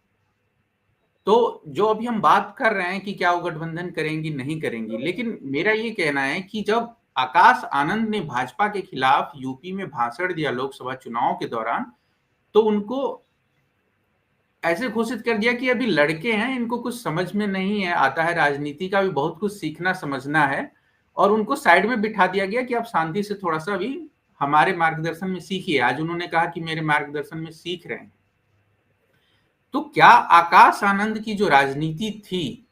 तो जो अभी हम बात कर रहे हैं कि क्या वो गठबंधन करेंगी नहीं करेंगी, लेकिन मेरा ये कहना है कि जब आकाश आनंद ने भाजपा के खिलाफ यूपी में भाषण दिया लोकसभा चुनाव के दौरान, तो उनको ऐसे घोषित कर दिया कि अभी लड़के हैं, इनको कुछ समझ में नहीं है, आता है राजनीति का भी बहुत कुछ सीखना समझना है, और उनको साइड में बिठा दिया गया कि आप शांति से थोड़ा सा अभी हमारे मार्गदर्शन में सीखिए। आज उन्होंने कहा कि मेरे मार्गदर्शन में सीख रहे हैं। तो क्या आकाश आनंद की जो राजनीति थी,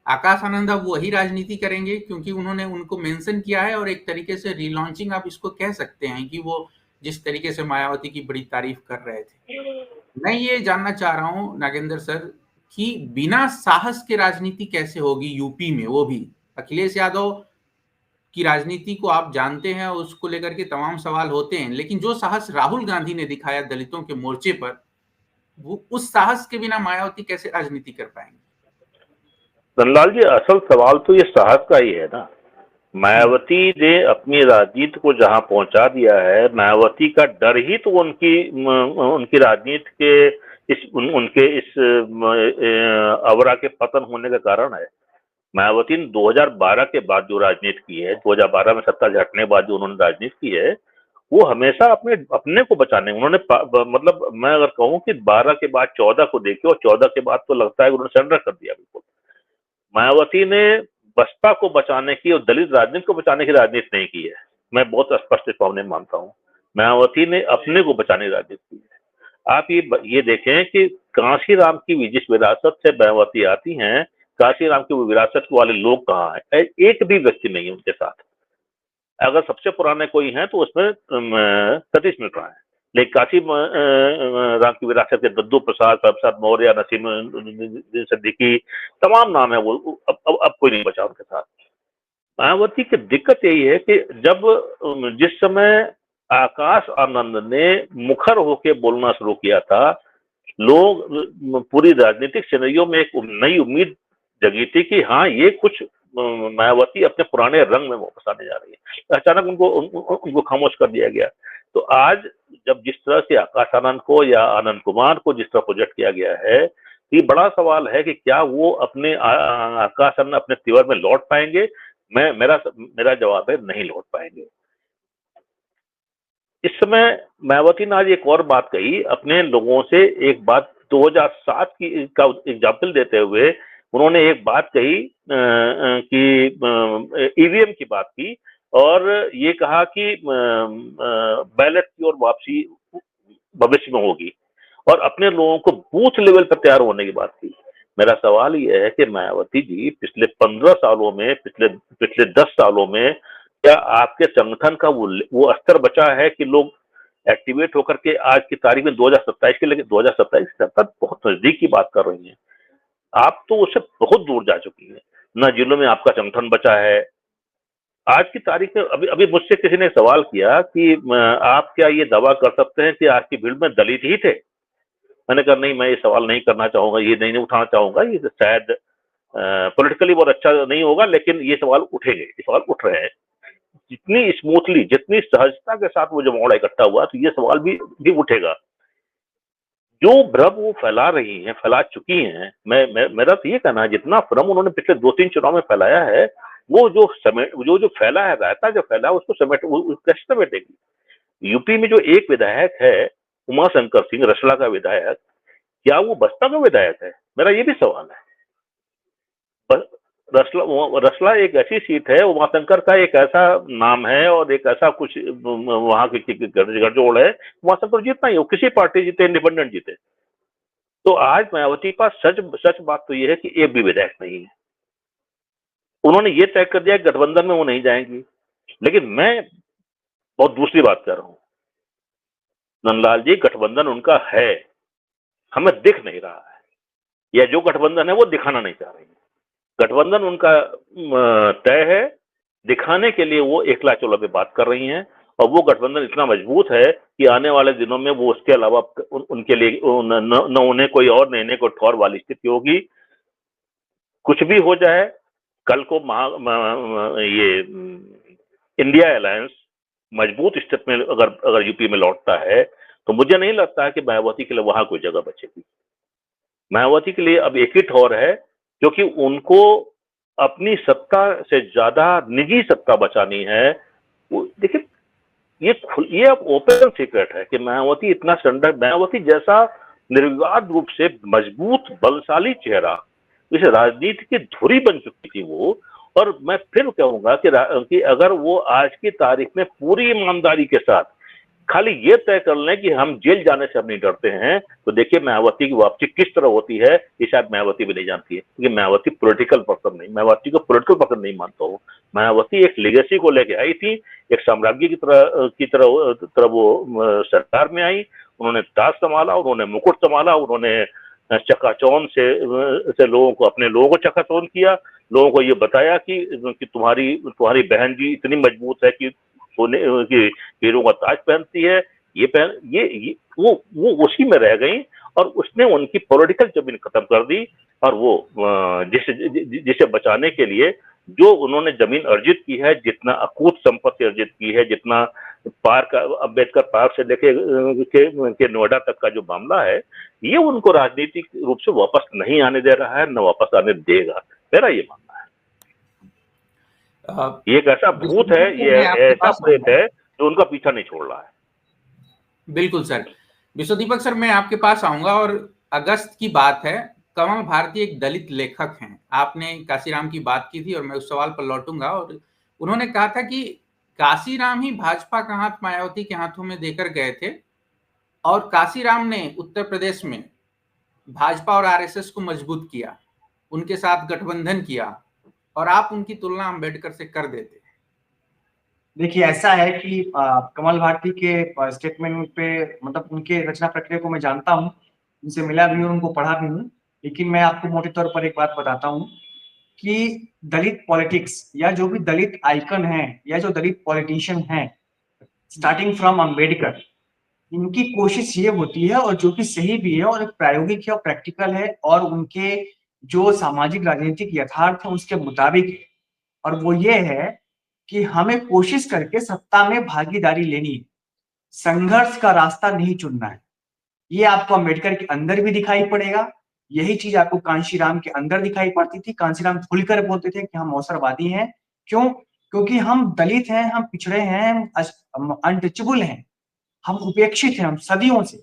आकाश आनंद अब वही राजनीति करेंगे? क्योंकि उन्होंने उनको मेंशन किया है, और एक तरीके से रीलॉन्चिंग आप इसको कह सकते हैं कि वो जिस तरीके से मायावती की बड़ी तारीफ कर रहे थे। मैं ये जानना चाह रहा हूं नागेंद्र सर कि बिना साहस के राजनीति कैसे होगी यूपी में? वो भी अखिलेश यादव की राजनीति को आप जानते हैं, उसको लेकर के तमाम सवाल होते हैं, लेकिन जो साहस राहुल गांधी ने दिखाया दलितों के मोर्चे पर, वो उस साहस के बिना मायावती कैसे राजनीति कर पाएंगे? धनलाल जी, असल सवाल तो ये साहस का ही है ना। मायावती ने अपनी राजनीति को जहां पहुंचा दिया है, मायावती का डर ही तो उनकी राजनीति के उनके इस अवरा के पतन होने का कारण है। मायावती ने 2012 के बाद जो राजनीति की है, 2012 में सत्ता से हटने के बाद जो उन्होंने राजनीति की है, वो हमेशा अपने को बचाने, उन्होंने मतलब मैं अगर कहूं कि 12 के बाद 14 को देखिए, और 14 के बाद तो लगता है कि उन्होंने सरेंडर कर दिया बिल्कुल। मायावती ने बसपा को बचाने की और दलित राजनीति को बचाने की राजनीति नहीं की है, मैं बहुत स्पष्ट इस मामले में मानता हूँ। मायावती ने अपने को बचाने की राजनीति की है। आप ये देखें कि कांशीराम की जिस विरासत से मायावती आती हैं, कांशीराम की विरासत वाले लोग कहाँ हैं? एक भी व्यक्ति नहीं है उनके साथ। अगर सबसे पुराने कोई हैं तो उसमें सतीश मिश्रा है, लेकिन काशी राम की विरासत के दद्दू प्रसाद, प्रसाद मौर्य, नसीम सिद्दीकी, तमाम नाम है वो। अब कोई नहीं बचा उनके साथ। मायावती की दिक्कत यही है कि जब जिस समय आकाश आनंद ने मुखर होके बोलना शुरू किया था, लोग पूरी राजनीतिक सिनेरियो में एक नई उम्मीद जगी थी कि हाँ, ये कुछ मायावती अपने पुराने रंग में वापस आने जा रही है। अचानक उनको खामोश कर दिया गया। तो आज जब जिस तरह से आकाश आनंद को या आनंद कुमार को जिस तरह प्रोजेक्ट किया गया है, ये बड़ा सवाल है कि क्या वो अपने आकाश आनंद अपने तिवर में लौट पाएंगे? मेरा जवाब है, नहीं लौट पाएंगे। इस समय मायावती ने आज एक और बात कही अपने लोगों से, एक बात 2007 का एग्जाम्पल देते हुए उन्होंने एक बात कही कि ईवीएम की बात की, और ये कहा कि बैलेट की ओर वापसी भविष्य में होगी, और अपने लोगों को बूथ लेवल पर तैयार होने की बात की। मेरा सवाल ये है कि मायावती जी पिछले 15 सालों में, पिछले 10 सालों में क्या आपके संगठन का वो स्तर बचा है कि लोग एक्टिवेट होकर के आज की तारीख में 2027 के, लेकिन 2027 तक बहुत नजदीक की बात कर रही हैं आप, तो उससे बहुत दूर जा चुकी है। न जिलों में आपका संगठन बचा है। आज की तारीख में अभी मुझसे किसी ने सवाल किया कि आप क्या ये दावा कर सकते हैं कि आज की भीड़ में दलित ही थे? मैंने कहा नहीं, मैं ये सवाल नहीं करना चाहूंगा, ये नहीं उठाना चाहूंगा, ये शायद पॉलिटिकली बहुत अच्छा नहीं होगा, लेकिन ये सवाल उठेंगे, ये सवाल उठ रहे हैं। जितनी स्मूथली, जितनी सहजता के साथ वो जब मामला इकट्ठा हुआ, तो ये सवाल भी उठेगा। जो भ्रम वो फैला रही हैं, फैला चुकी हैं, मेरा तो ये कहना है जितना भ्रम उन्होंने पिछले 2-3 चुनाव में फैलाया है, वो जो फैला है, रायता जो फैला है, उसको कैसे समेटेगी? यूपी में जो एक विधायक है, उमाशंकर सिंह, रसला का विधायक, क्या वो बसपा का विधायक है? मेरा ये भी सवाल है। रसला एक ऐसी सीट है, उमाशंकर का एक ऐसा नाम है और एक ऐसा कुछ वहां की गठजोड़ है, उमाशंकर जीतना ही हो, किसी पार्टी जीते, इंडिपेंडेंट जीते। तो आज मायावती के पास सच बात तो ये है कि एक भी विधायक नहीं है। उन्होंने ये तय कर दिया कि गठबंधन में वो नहीं जाएंगी, लेकिन मैं बहुत दूसरी बात कर रहा हूं। नंदलाल जी, गठबंधन उनका है, हमें दिख नहीं रहा है, या जो गठबंधन है वो दिखाना नहीं चाह रही है। गठबंधन उनका तय है, दिखाने के लिए वो एकला चौला पे बात कर रही हैं, और वो गठबंधन इतना मजबूत है कि आने वाले दिनों में वो उसके अलावा उनके लिए न उन्हें कोई और नहीं कोई ठौर वाली स्थिति होगी। कुछ भी हो जाए, कल को ये इंडिया अलायंस मजबूत स्थिति में अगर यूपी में लौटता है, तो मुझे नहीं लगता है कि मायावती के लिए वहां कोई जगह बचेगी। मायावती के लिए अब एक ही ठौर है, क्योंकि उनको अपनी सत्ता से ज्यादा निजी सत्ता बचानी है। देखिए, ये अब ओपन सीक्रेट है कि मायावती इतना स्टैंडर्ड, मायावती जैसा निर्विवाद रूप से मजबूत बलशाली चेहरा, इस राजनीति की धुरी बन चुकी थी वो। और मैं फिर कहूंगा कि अगर वो आज की तारीख में पूरी ईमानदारी के साथ खाली ये तय कर लें कि हम जेल जाने से हम नहीं डरते हैं, तो देखिए मायावती की वापसी किस तरह होती है, ये शायद मायावती भी नहीं जानती है, क्योंकि मायावती पॉलिटिकल पर्सन नहीं, मायावती को पॉलिटिकल पर्सन नहीं मानता हूँ। मायावती एक लेगेसी को लेके आई थी, एक साम्राज्य की तरह वो सरकार में आई, उन्होंने ताज संभाला, उन्होंने मुकुट संभाला, उन्होंने चकाचौंध से लोगों को, अपने लोगों को चकाचौंध किया, लोगों को ये बताया कि तुम्हारी बहन जी इतनी मजबूत है कि सोने की हीरों का ताज पहनती है, ये वो उसी में रह गई, और उसने उनकी पॉलिटिकल जमीन खत्म कर दी। और वो जिसे बचाने के लिए जो उन्होंने जमीन अर्जित की है, जितना अकूत संपत्ति अर्जित की है, जितना पार्क, अम्बेडकर पार्क से लेके नोएडा तक का जो मामला है, ये उनको राजनीतिक रूप से वापस नहीं आने दे रहा है, न वापस आने देगा, मेरा ये मानना है। ये एक ऐसा भूत है, ये ऐसा प्रेत है जो उनका पीछा नहीं छोड़ रहा है। बिल्कुल सर। विश्वदीपक सर, मैं आपके पास आऊंगा, और अगस्त की बात है, कमल भारती एक दलित लेखक हैं, आपने काशीराम की बात की थी और मैं उस सवाल पर लौटूंगा। और उन्होंने कहा था कि काशीराम ही भाजपा का हाथ मायावती के हाथों में देकर गए थे, और काशीराम ने उत्तर प्रदेश में भाजपा और आरएसएस को मजबूत किया, उनके साथ गठबंधन किया, और आप उनकी तुलना अम्बेडकर से कर देते। देखिए, ऐसा है कि कमल भारती के स्टेटमेंट पे, मतलब उनके रचना प्रक्रिया को मैं जानता हूँ, उनसे मिला भी हूँ, उनको पढ़ा भी हूँ, लेकिन मैं आपको मोटे तौर पर एक बात बताता हूँ कि दलित पॉलिटिक्स, या जो भी दलित आइकन है, या जो दलित पॉलिटिशियन है, स्टार्टिंग फ्रॉम अम्बेडकर, इनकी कोशिश ये होती है, और जो कि सही भी है, और प्रायोगिक है और प्रैक्टिकल है, और उनके जो सामाजिक राजनीतिक यथार्थ है उसके मुताबिक, और वो ये है कि हमें कोशिश करके सत्ता में भागीदारी लेनी है, संघर्ष का रास्ता नहीं चुनना है। ये आपको अम्बेडकर के अंदर भी दिखाई पड़ेगा, यही चीज आपको कांशीराम के अंदर दिखाई पड़ती थी। कांशीराम खुलकर बोलते थे कि हम अवसरवादी हैं। क्यों? क्योंकि हम दलित हैं, हम पिछड़े हैं, हम अनटचेबल हैं, हम उपेक्षित हैं, हम सदियों से।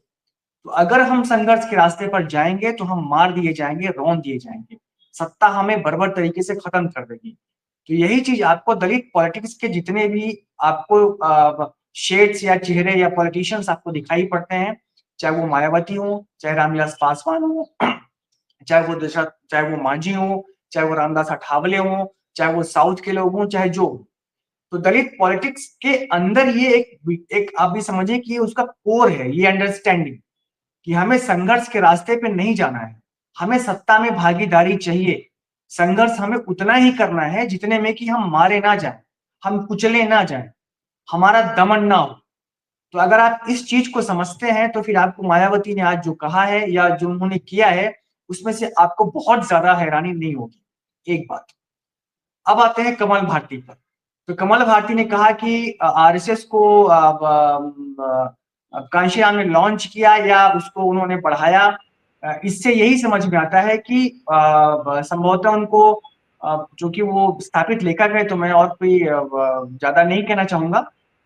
तो अगर हम संघर्ष के रास्ते पर जाएंगे तो हम मार दिए जाएंगे, रौंद दिए जाएंगे, सत्ता हमें बर्बर तरीके से खत्म कर देगी। तो यही चीज आपको दलित पॉलिटिक्स के जितने भी आपको शेड्स या चेहरे या पॉलिटिशियंस आपको दिखाई पड़ते हैं, चाहे वो मायावती हो, चाहे रामविलास पासवान हो, चाहे वो मांझी हो, चाहे वो रामदास अठावले हो, चाहे वो साउथ के लोग हों, चाहे जो हो। तो दलित पॉलिटिक्स के अंदर ये एक आप भी समझिए कि उसका कोर है, ये अंडरस्टैंडिंग कि हमें संघर्ष के रास्ते पे नहीं जाना है, हमें सत्ता में भागीदारी चाहिए। संघर्ष हमें उतना ही करना है जितने में कि हम मारे ना जाएं, हम कुचले ना जाएं, हमारा दमन ना हो। तो अगर आप इस चीज को समझते हैं तो फिर आपको मायावती ने आज जो कहा है या जो उन्होंने किया है उसमें से आपको बहुत ज्यादा हैरानी नहीं होगी। एक बात। अब आते हैं कमल भारती पर। तो कमल भारती ने कहा कि आरएसएस को कांशीराम ने लॉन्च किया या उसको उन्होंने बढ़ाया। इससे यही समझ में आता है कि संभवतः उनको जो कि वो स्थापित लेखक है, तो मैं और कोई ज्यादा नहीं कहना चाहूंगा,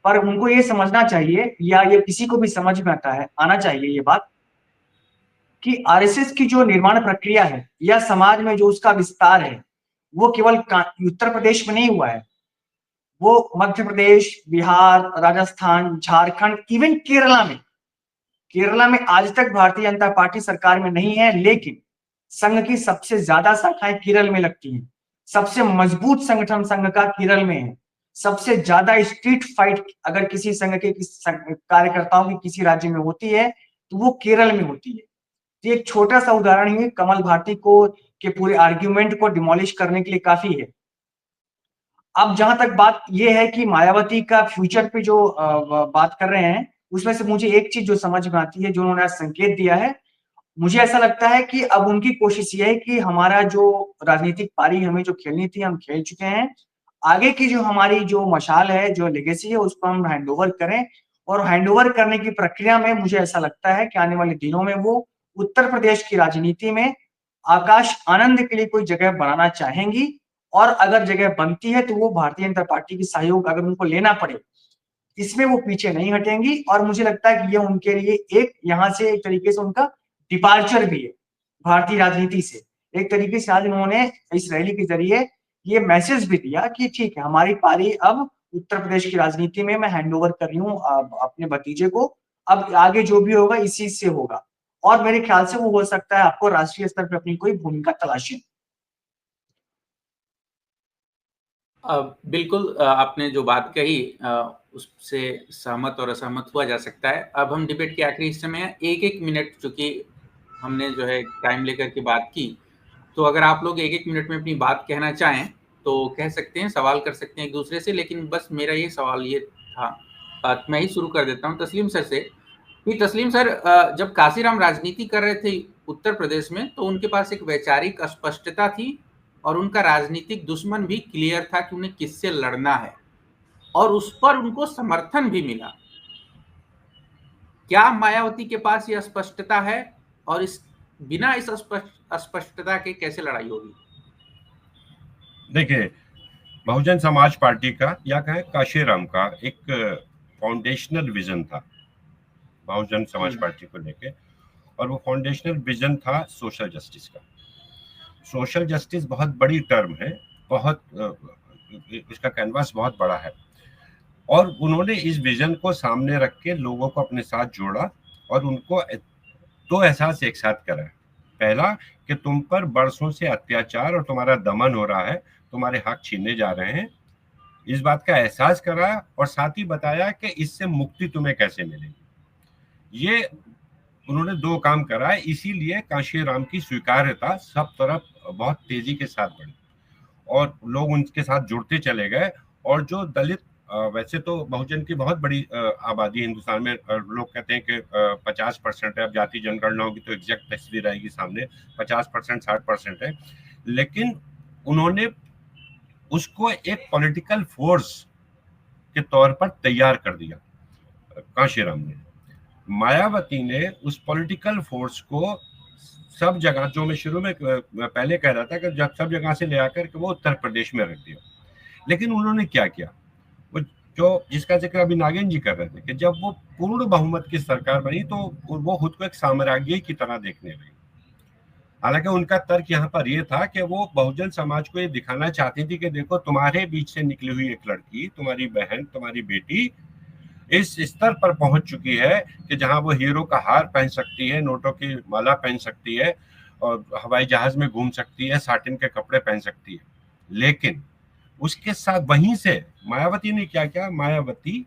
पर उनको ये समझना चाहिए या ये किसी को भी समझ में आना चाहिए ये बात कि आरएसएस की जो निर्माण प्रक्रिया है या समाज में जो उसका विस्तार है वो केवल उत्तर प्रदेश में नहीं हुआ है, वो मध्य प्रदेश, बिहार, राजस्थान, झारखंड, इवन केरला में आज तक भारतीय जनता पार्टी सरकार में नहीं है, लेकिन संघ की सबसे ज्यादा शाखाएं केरल में लगती हैं। सबसे मजबूत संगठन संघ का केरल में है। सबसे ज्यादा स्ट्रीट फाइट अगर किसी संघ के कार्यकर्ताओं की किसी राज्य में होती है तो वो केरल में होती है। तो एक छोटा सा उदाहरण ही कमल भारती को के पूरे आर्ग्यूमेंट को डिमोलिश करने के लिए काफी है। अब जहां तक बात यह है कि मायावती का फ्यूचर पे जो बात कर रहे हैं, उसमें से मुझे एक चीज जो समझ में आती है, जो उन्होंने संकेत दिया है, मुझे ऐसा लगता है कि अब उनकी कोशिश ये है कि हमारा जो राजनीतिक पारी हमें जो खेलनी थी हम खेल चुके हैं। आगे की जो हमारी जो मशाल है, जो लेगेसी है, उसको हम हैंडओवर करें। और हैंडओवर करने की प्रक्रिया में मुझे ऐसा लगता है कि आने वाले दिनों में वो उत्तर प्रदेश की राजनीति में आकाश आनंद के लिए कोई जगह बनाना चाहेंगी। और अगर जगह बनती है तो वो भारतीय जनता पार्टी की सहयोग अगर उनको लेना पड़े, इसमें वो पीछे नहीं हटेंगी। और मुझे लगता है कि ये उनके लिए एक यहाँ से एक तरीके से उनका डिपार्चर भी है भारतीय राजनीति से। एक तरीके से आज उन्होंने इस रैली के जरिए ये मैसेज भी दिया कि ठीक है, हमारी पारी अब उत्तर प्रदेश की राजनीति में मैं हैंडओवर कर रही हूँ अपने भतीजे को। अब आगे जो भी होगा इसी से होगा। और मेरे ख्याल से वो हो सकता है आपको राष्ट्रीय स्तर पर अपनी कोई भूमिका तलाशी। बिल्कुल, आपने जो बात कही उससे सहमत और असहमत हुआ जा सकता है। अब हम डिबेट के आखिरी हिस्से में हैं। एक मिनट, चूंकि हमने जो है टाइम लेकर के बात की, तो अगर आप लोग एक मिनट में अपनी बात कहना चाहें तो कह सकते हैं, सवाल कर सकते हैं एक दूसरे से। लेकिन बस मेरा ये सवाल ये था, मैं ही शुरू कर देता हूँ तस्लीम सर से। तस्लीम सर, जब काशीराम राजनीति कर रहे थे उत्तर प्रदेश में, तो उनके पास एक वैचारिक स्पष्टता थी और उनका राजनीतिक दुश्मन भी क्लियर था कि उन्हें किससे लड़ना है, और उस पर उनको समर्थन भी मिला। क्या मायावती के पास यह स्पष्टता है, और इस बिना इस स्पष्टता के कैसे लड़ाई होगी? देखिए, बहुजन समाज पार्टी का या कहें काशीराम का एक फाउंडेशनल विजन था बहुजन समाज पार्टी को लेके, और वो फाउंडेशनल विजन था सोशल जस्टिस का। सोशल जस्टिस बहुत बड़ी टर्म है, बहुत इसका कैनवास बहुत बड़ा है, और उन्होंने इस विजन को सामने रख के लोगों को अपने साथ जोड़ा और उनको दो एहसास एक साथ करा। पहला कि तुम पर बरसों से अत्याचार और तुम्हारा दमन हो रहा है, तुम्हारे हक छीने जा रहे हैं, इस बात का एहसास कराया, और साथ ही बताया कि इससे मुक्ति तुम्हें कैसे मिलेगी। ये उन्होंने दो काम करा है, इसीलिए कांशीराम की स्वीकार्यता सब तरफ बहुत तेजी के साथ बढ़ी और लोग उनके साथ जुड़ते चले गए। और जो दलित, वैसे तो बहुजन की बहुत बड़ी आबादी हिंदुस्तान में, लोग कहते हैं कि 50% है, अब जाति जनगणना होगी तो एग्जैक्ट तस्वीर आएगी सामने, 50% 60% है, लेकिन उन्होंने उसको एक पॉलिटिकल फोर्स के तौर पर तैयार कर दिया कांशीराम ने। मायावती ने उस पॉलिटिकल फोर्स को सब जगह, जो मैं शुरू में पहले कह रहा था कि जब सब जगह से ले आकर के वो उत्तर प्रदेश में रख दिया। लेकिन उन्होंने क्या किया, वो जो जिसका जिक्र अभी नागेंद्र जी कर रहे थे, कि जब वो पूर्ण बहुमत की सरकार बनी तो वो खुद को एक साम्राज्य की तरह देखने लगी। हालांकि उनका तर्क यहाँ पर यह था कि वो बहुजन समाज को ये दिखाना चाहती थी कि देखो, तुम्हारे बीच से निकली हुई एक लड़की, तुम्हारी बहन, तुम्हारी बेटी इस स्तर पर पहुंच चुकी है कि जहां वो हीरो का हार पहन सकती है, नोटों की माला पहन सकती है, और हवाई जहाज में घूम सकती है, साटिन के कपड़े पहन सकती है। लेकिन उसके साथ वहीं से मायावती ने क्या किया, मायावती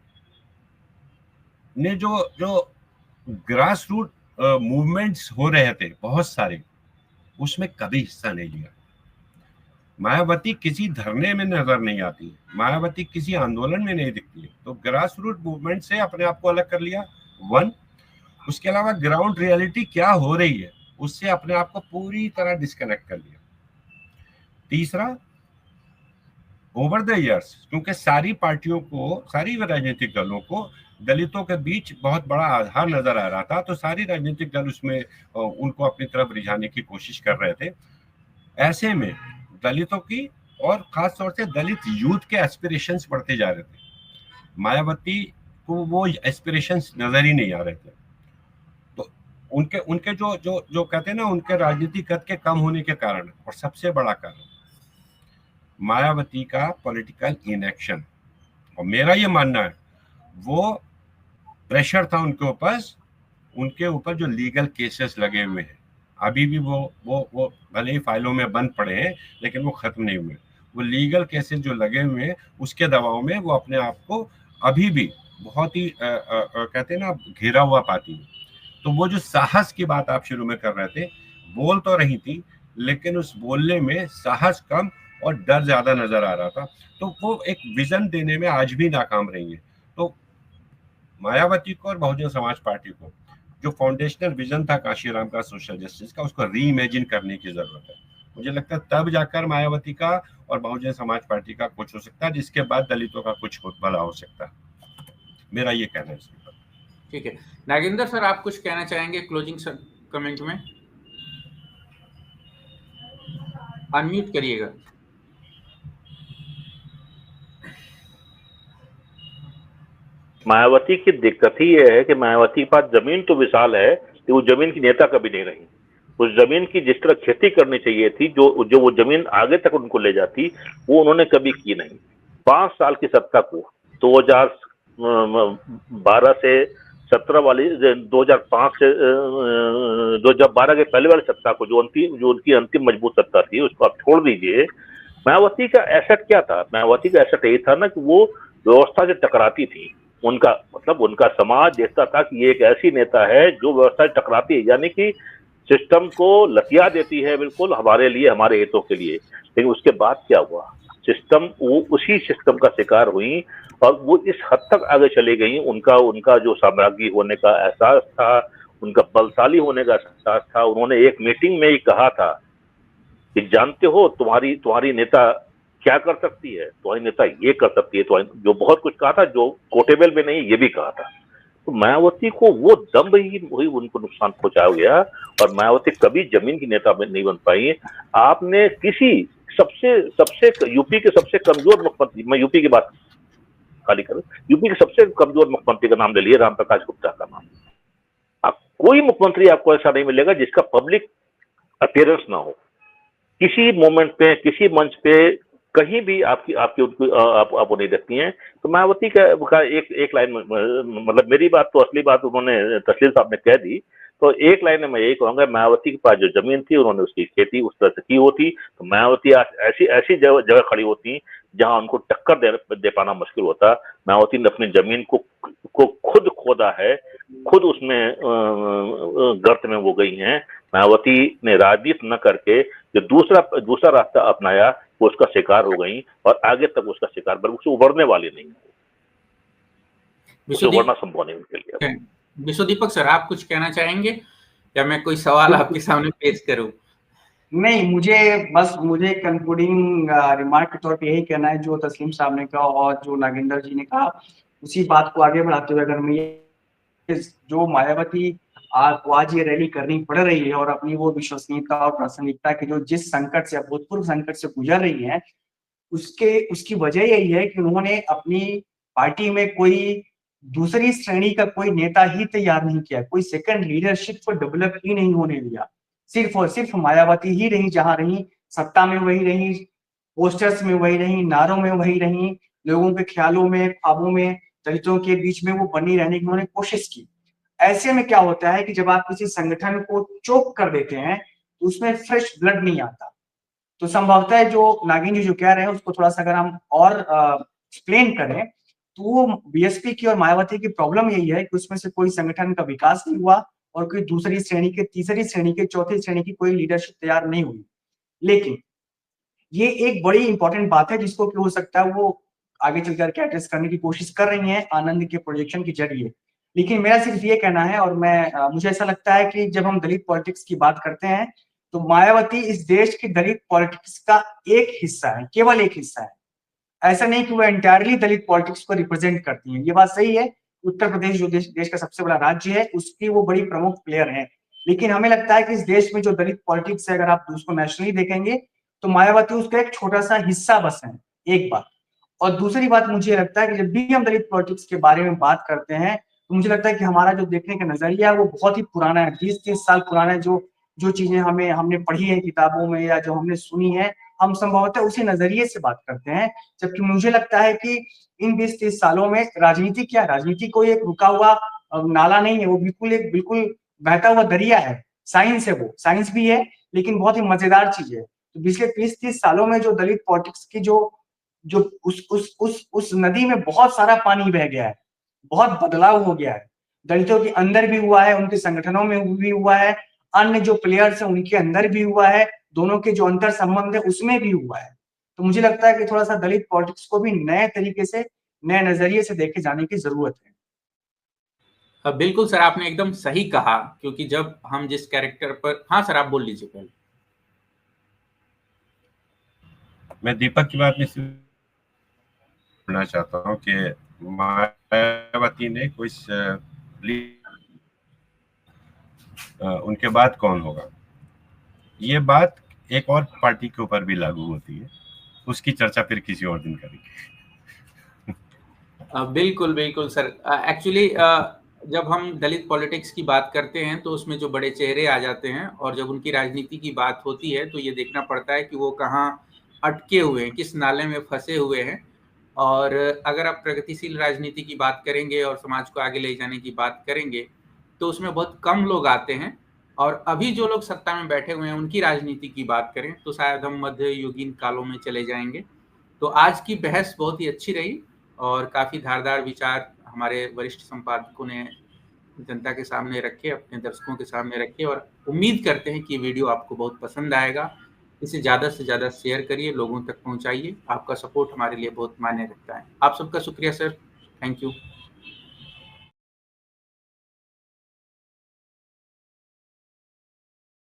ने जो जो ग्रास रूट मूवमेंट्स हो रहे थे बहुत सारे, उसमें कभी हिस्सा नहीं लिया। मायावती किसी धरने में नजर नहीं आती है, मायावती किसी आंदोलन में नहीं दिखती है। तो ग्रास रूट मूवमेंट से अपने आप को अलग कर लिया, वन। उसके अलावा ग्राउंड रियलिटी क्या हो रही है उससे अपने आप को पूरी तरह डिस्कनेक्ट कर लिया। तीसरा, ओवर द इयर्स, क्योंकि सारी पार्टियों को, सारी राजनीतिक दलों को दलितों के बीच बहुत बड़ा आधार नजर आ रहा था, तो सारी राजनीतिक दल उसमें उनको अपनी तरफ रिझाने की कोशिश कर रहे थे। ऐसे में दलितों की और खास तौर से दलित यूथ के एस्पिरेशंस बढ़ते जा रहे थे। मायावती को वो एस्पिरेशंस नजर ही नहीं आ रहे थे। तो उनके उनके जो जो जो कहते हैं ना, उनके राजनीतिक कद के कम होने के कारण, और सबसे बड़ा कारण मायावती का पॉलिटिकल इनएक्शन। और मेरा ये मानना है वो प्रेशर था उनके ऊपर जो लीगल केसेस लगे हुए हैं, अभी भी वो भले ही फाइलों में बंद पड़े हैं लेकिन वो खत्म नहीं हुए। वो लीगल केसेस जो लगे हुए हैं उसके दबाव में वो अपने आप को अभी भी बहुत ही कहते हैं ना, घिरा हुआ पाती है। तो वो जो साहस की बात आप शुरू में कर रहे थे, बोल तो रही थी लेकिन उस बोलने में साहस कम और डर ज्यादा नजर आ रहा था। तो वो एक विजन देने में आज भी नाकाम रही है। तो मायावती को और बहुजन समाज पार्टी को जो फाउंडेशनल विजन था कांशीराम का सोशल जस्टिस का, उसको री इमेजिन करने की जरूरत है। मुझे लगता है तब जाकर मायावती का और बहुजन समाज पार्टी का कुछ हो सकता है, जिसके बाद दलितों का कुछ भला हो सकता है। मेरा ये कहना है इसके ऊपर। ठीक है, नागेंद्र सर, आप कुछ कहना चाहेंगे क्लोजिंग कमेंट में? अनम्यूट करिएगा। मायावती की दिक्कत ही ये है कि मायावती के पास जमीन तो विशाल है कि वो जमीन की नेता कभी नहीं रही। उस जमीन की जिस तरह खेती करनी चाहिए थी, जो वो जमीन आगे तक उनको ले जाती, वो उन्होंने कभी की नहीं। 5 साल की सत्ता को 2012 से 17 वाली, 2005 से 2012 के पहले वाली सत्ता को, जो उनकी अंतिम मजबूत सत्ता थी, उसको आप छोड़ दीजिए। मायावती का एसेट क्या था? मायावती का एसेट यही था ना कि वो व्यवस्था से टकराती थी। उनका मतलब, उनका समाज देखता था कि ये एक ऐसी नेता है जो व्यवस्था से टकराती है, यानी कि सिस्टम को लतिया देती है बिल्कुल हमारे लिए, हमारे हितों के लिए। लेकिन उसके बाद क्या हुआ? वो उसी सिस्टम का शिकार हुई और वो इस हद तक आगे चली गई। उनका जो साम्राज्ञी होने का एहसास था, उनका बलशाली होने का एहसास था। उन्होंने एक मीटिंग में ही कहा था कि जानते हो तुम्हारी नेता क्या कर सकती है, तुम्हारी नेता ये कर सकती है, जो बहुत कुछ कहा था, जो कोटेबल में नहीं, ये भी कहा था। तो मायावती को वो दम ही उनको नुकसान पहुंचाया गया और मायावती कभी जमीन की नेता नहीं बन पाई। आपने किसी सबसे यूपी के सबसे कमजोर मुख्यमंत्री, मैं यूपी की बात खाली करूं, यूपी के सबसे कमजोर मुख्यमंत्री का नाम ले लिए, राम प्रकाश गुप्ता का नाम। आप कोई मुख्यमंत्री आपको ऐसा नहीं मिलेगा जिसका पब्लिक अपीयरेंस ना हो, किसी मोमेंट पे, किसी मंच पे, कहीं भी आपकी आप नहीं देखती हैं। तो मायावती का एक लाइन, मतलब मेरी बात तो असली बात उन्होंने, तस्लीम साहब ने कह दी। तो एक लाइन में मैं यही कहूंगा, मायावती के पास जो जमीन थी उन्होंने उसकी खेती उस तरह से की होती तो मायावती आज ऐसी जगह खड़ी होती जहां उनको टक्कर दे पाना मुश्किल होता। मायावती ने अपनी जमीन को खुद खोदा है, खुद उसमें गर्त में वो गई हैं। मायावती ने राजनीति न करके जो दूसरा रास्ता अपनाया, वो उसका शिकार हो गई और आगे तक उसका शिकार, बल्कि उससे उभरने वाली नहीं, उससे उभरना संभव नहीं उनके लिए। विश्वदीपक सर, आप कुछ कहना चाहेंगे या मैं कोई सवाल आपके सामने पेश करूं? नहीं, मुझे कंक्लूडिंग रिमार्क के तौर पे यही कहना है जो तस्लीम साहब ने कहा और जो नागेंद्र जी ने कहा, उसी बात को आगे बढ़ाते हुए अगर मैं जो मायावती को आज ये रैली करनी पड़ रही है और अपनी वो विश्वसनीयता और प्रासंगिकता के जो जिस संकट से, अभूतपूर्व संकट से गुजर रही है, उसकी वजह यही है कि उन्होंने अपनी पार्टी में कोई दूसरी श्रेणी का कोई नेता ही तैयार नहीं किया, कोई सेकंड लीडरशिप को डेवलप ही नहीं होने दिया। सिर्फ और सिर्फ मायावती ही रही, जहां रही सत्ता में वही रही, पोस्टर्स में वही रही, नारों में वही रही, लोगों के ख्यालों में, ख्वाबों में, दलितों के बीच में वो बनी रहने की उन्होंने कोशिश की। ऐसे में क्या होता है कि जब आप किसी संगठन को चोक कर देते हैं तो उसमें फ्रेश ब्लड नहीं आता। तो संभवतः जो नागिन जी जो कह रहे हैं उसको थोड़ा सा अगर हम और एक्सप्लेन करें, तो वो बीएसपी की और मायावती की प्रॉब्लम यही है कि उसमें से कोई संगठन का विकास नहीं हुआ और कोई दूसरी श्रेणी के, तीसरी श्रेणी के, चौथी श्रेणी की कोई लीडरशिप तैयार नहीं हुई। लेकिन ये एक बड़ी इंपॉर्टेंट बात है जिसको कि हो सकता है वो आगे चल करके एड्रेस करने की कोशिश कर रही हैं आनंद के प्रोजेक्शन के जरिए। लेकिन मेरा सिर्फ ये कहना है, और मैं मुझे ऐसा लगता है कि जब हम दलित पॉलिटिक्स की बात करते हैं तो मायावती इस देश की दलित पॉलिटिक्स का एक हिस्सा है, केवल एक हिस्सा है। ऐसा नहीं कि वो एंटायरली दलित पॉलिटिक्स को रिप्रेजेंट करती हैं। ये बात सही है, उत्तर प्रदेश जो देश का सबसे बड़ा राज्य है उसकी वो बड़ी प्रमुख प्लेयर है। लेकिन हमें लगता है कि इस देश में जो दलित पॉलिटिक्स है, अगर आप उसको नेशनली देखेंगे तो मायावती उसका एक छोटा सा हिस्सा बस है, एक बात। और दूसरी बात मुझे लगता है कि जब भी हम दलित पॉलिटिक्स के बारे में बात करते हैं तो मुझे लगता है कि हमारा जो देखने का नजरिया है वो बहुत ही पुराना है, 20-30 साल पुराना है। जो जो चीजें हमने पढ़ी है किताबों में या जो हमने सुनी है, हम संभवतः उसी नजरिए से बात करते हैं। जबकि मुझे लगता है कि इन 20-30 सालों में राजनीति क्या, राजनीति कोई एक रुका हुआ नाला नहीं है, वो बिल्कुल बहता हुआ दरिया है। साइंस है, वो साइंस भी है लेकिन बहुत ही मजेदार चीज है। तो पिछले 20-30 सालों में जो दलित पॉलिटिक्स की जो उस नदी में बहुत सारा पानी बह गया है, बहुत बदलाव हो गया है। दलितों के अंदर भी हुआ है, उनके संगठनों में भी हुआ है, अन्य जो प्लेयर्स हैं उनके अंदर भी हुआ है, दोनों के जो अंतर संबंध है उसमें भी हुआ है। तो मुझे लगता है कि थोड़ा सा दलित पॉलिटिक्स को भी नए तरीके से, नए नजरिए से देखे जाने की जरूरत है। बिल्कुल सर, आपने एकदम सही कहा, क्योंकि जब हम जिस कैरेक्टर पर, हाँ सर आप बोल लीजिए पहले। मैं दीपक की बात में बोलना चाहता हूँ कि मायावती ने कोई उनके बाद कौन होगा, ये बात एक और पार्टी के ऊपर भी लागू होती है, उसकी चर्चा फिर किसी और दिन करेंगे। बिल्कुल बिल्कुल सर। एक्चुअली जब हम दलित पॉलिटिक्स की बात करते हैं तो उसमें जो बड़े चेहरे आ जाते हैं, और जब उनकी राजनीति की बात होती है तो ये देखना पड़ता है कि वो कहाँ अटके हुए हैं, किस नाले में फंसे हुए हैं। और अगर आप प्रगतिशील राजनीति की बात करेंगे और समाज को आगे ले जाने की बात करेंगे तो उसमें बहुत कम लोग आते हैं। और अभी जो लोग सत्ता में बैठे हुए हैं उनकी राजनीति की बात करें तो शायद हम मध्ययुगीन कालों में चले जाएंगे। तो आज की बहस बहुत ही अच्छी रही और काफ़ी धारदार विचार हमारे वरिष्ठ संपादकों ने जनता के सामने रखे, अपने दर्शकों के सामने रखे, और उम्मीद करते हैं कि ये वीडियो आपको बहुत पसंद आएगा। इसे ज़्यादा से ज़्यादा शेयर करिए, लोगों तक पहुंचाइए। आपका सपोर्ट हमारे लिए बहुत मायने रखता है। आप सबका शुक्रिया सर, थैंक यू।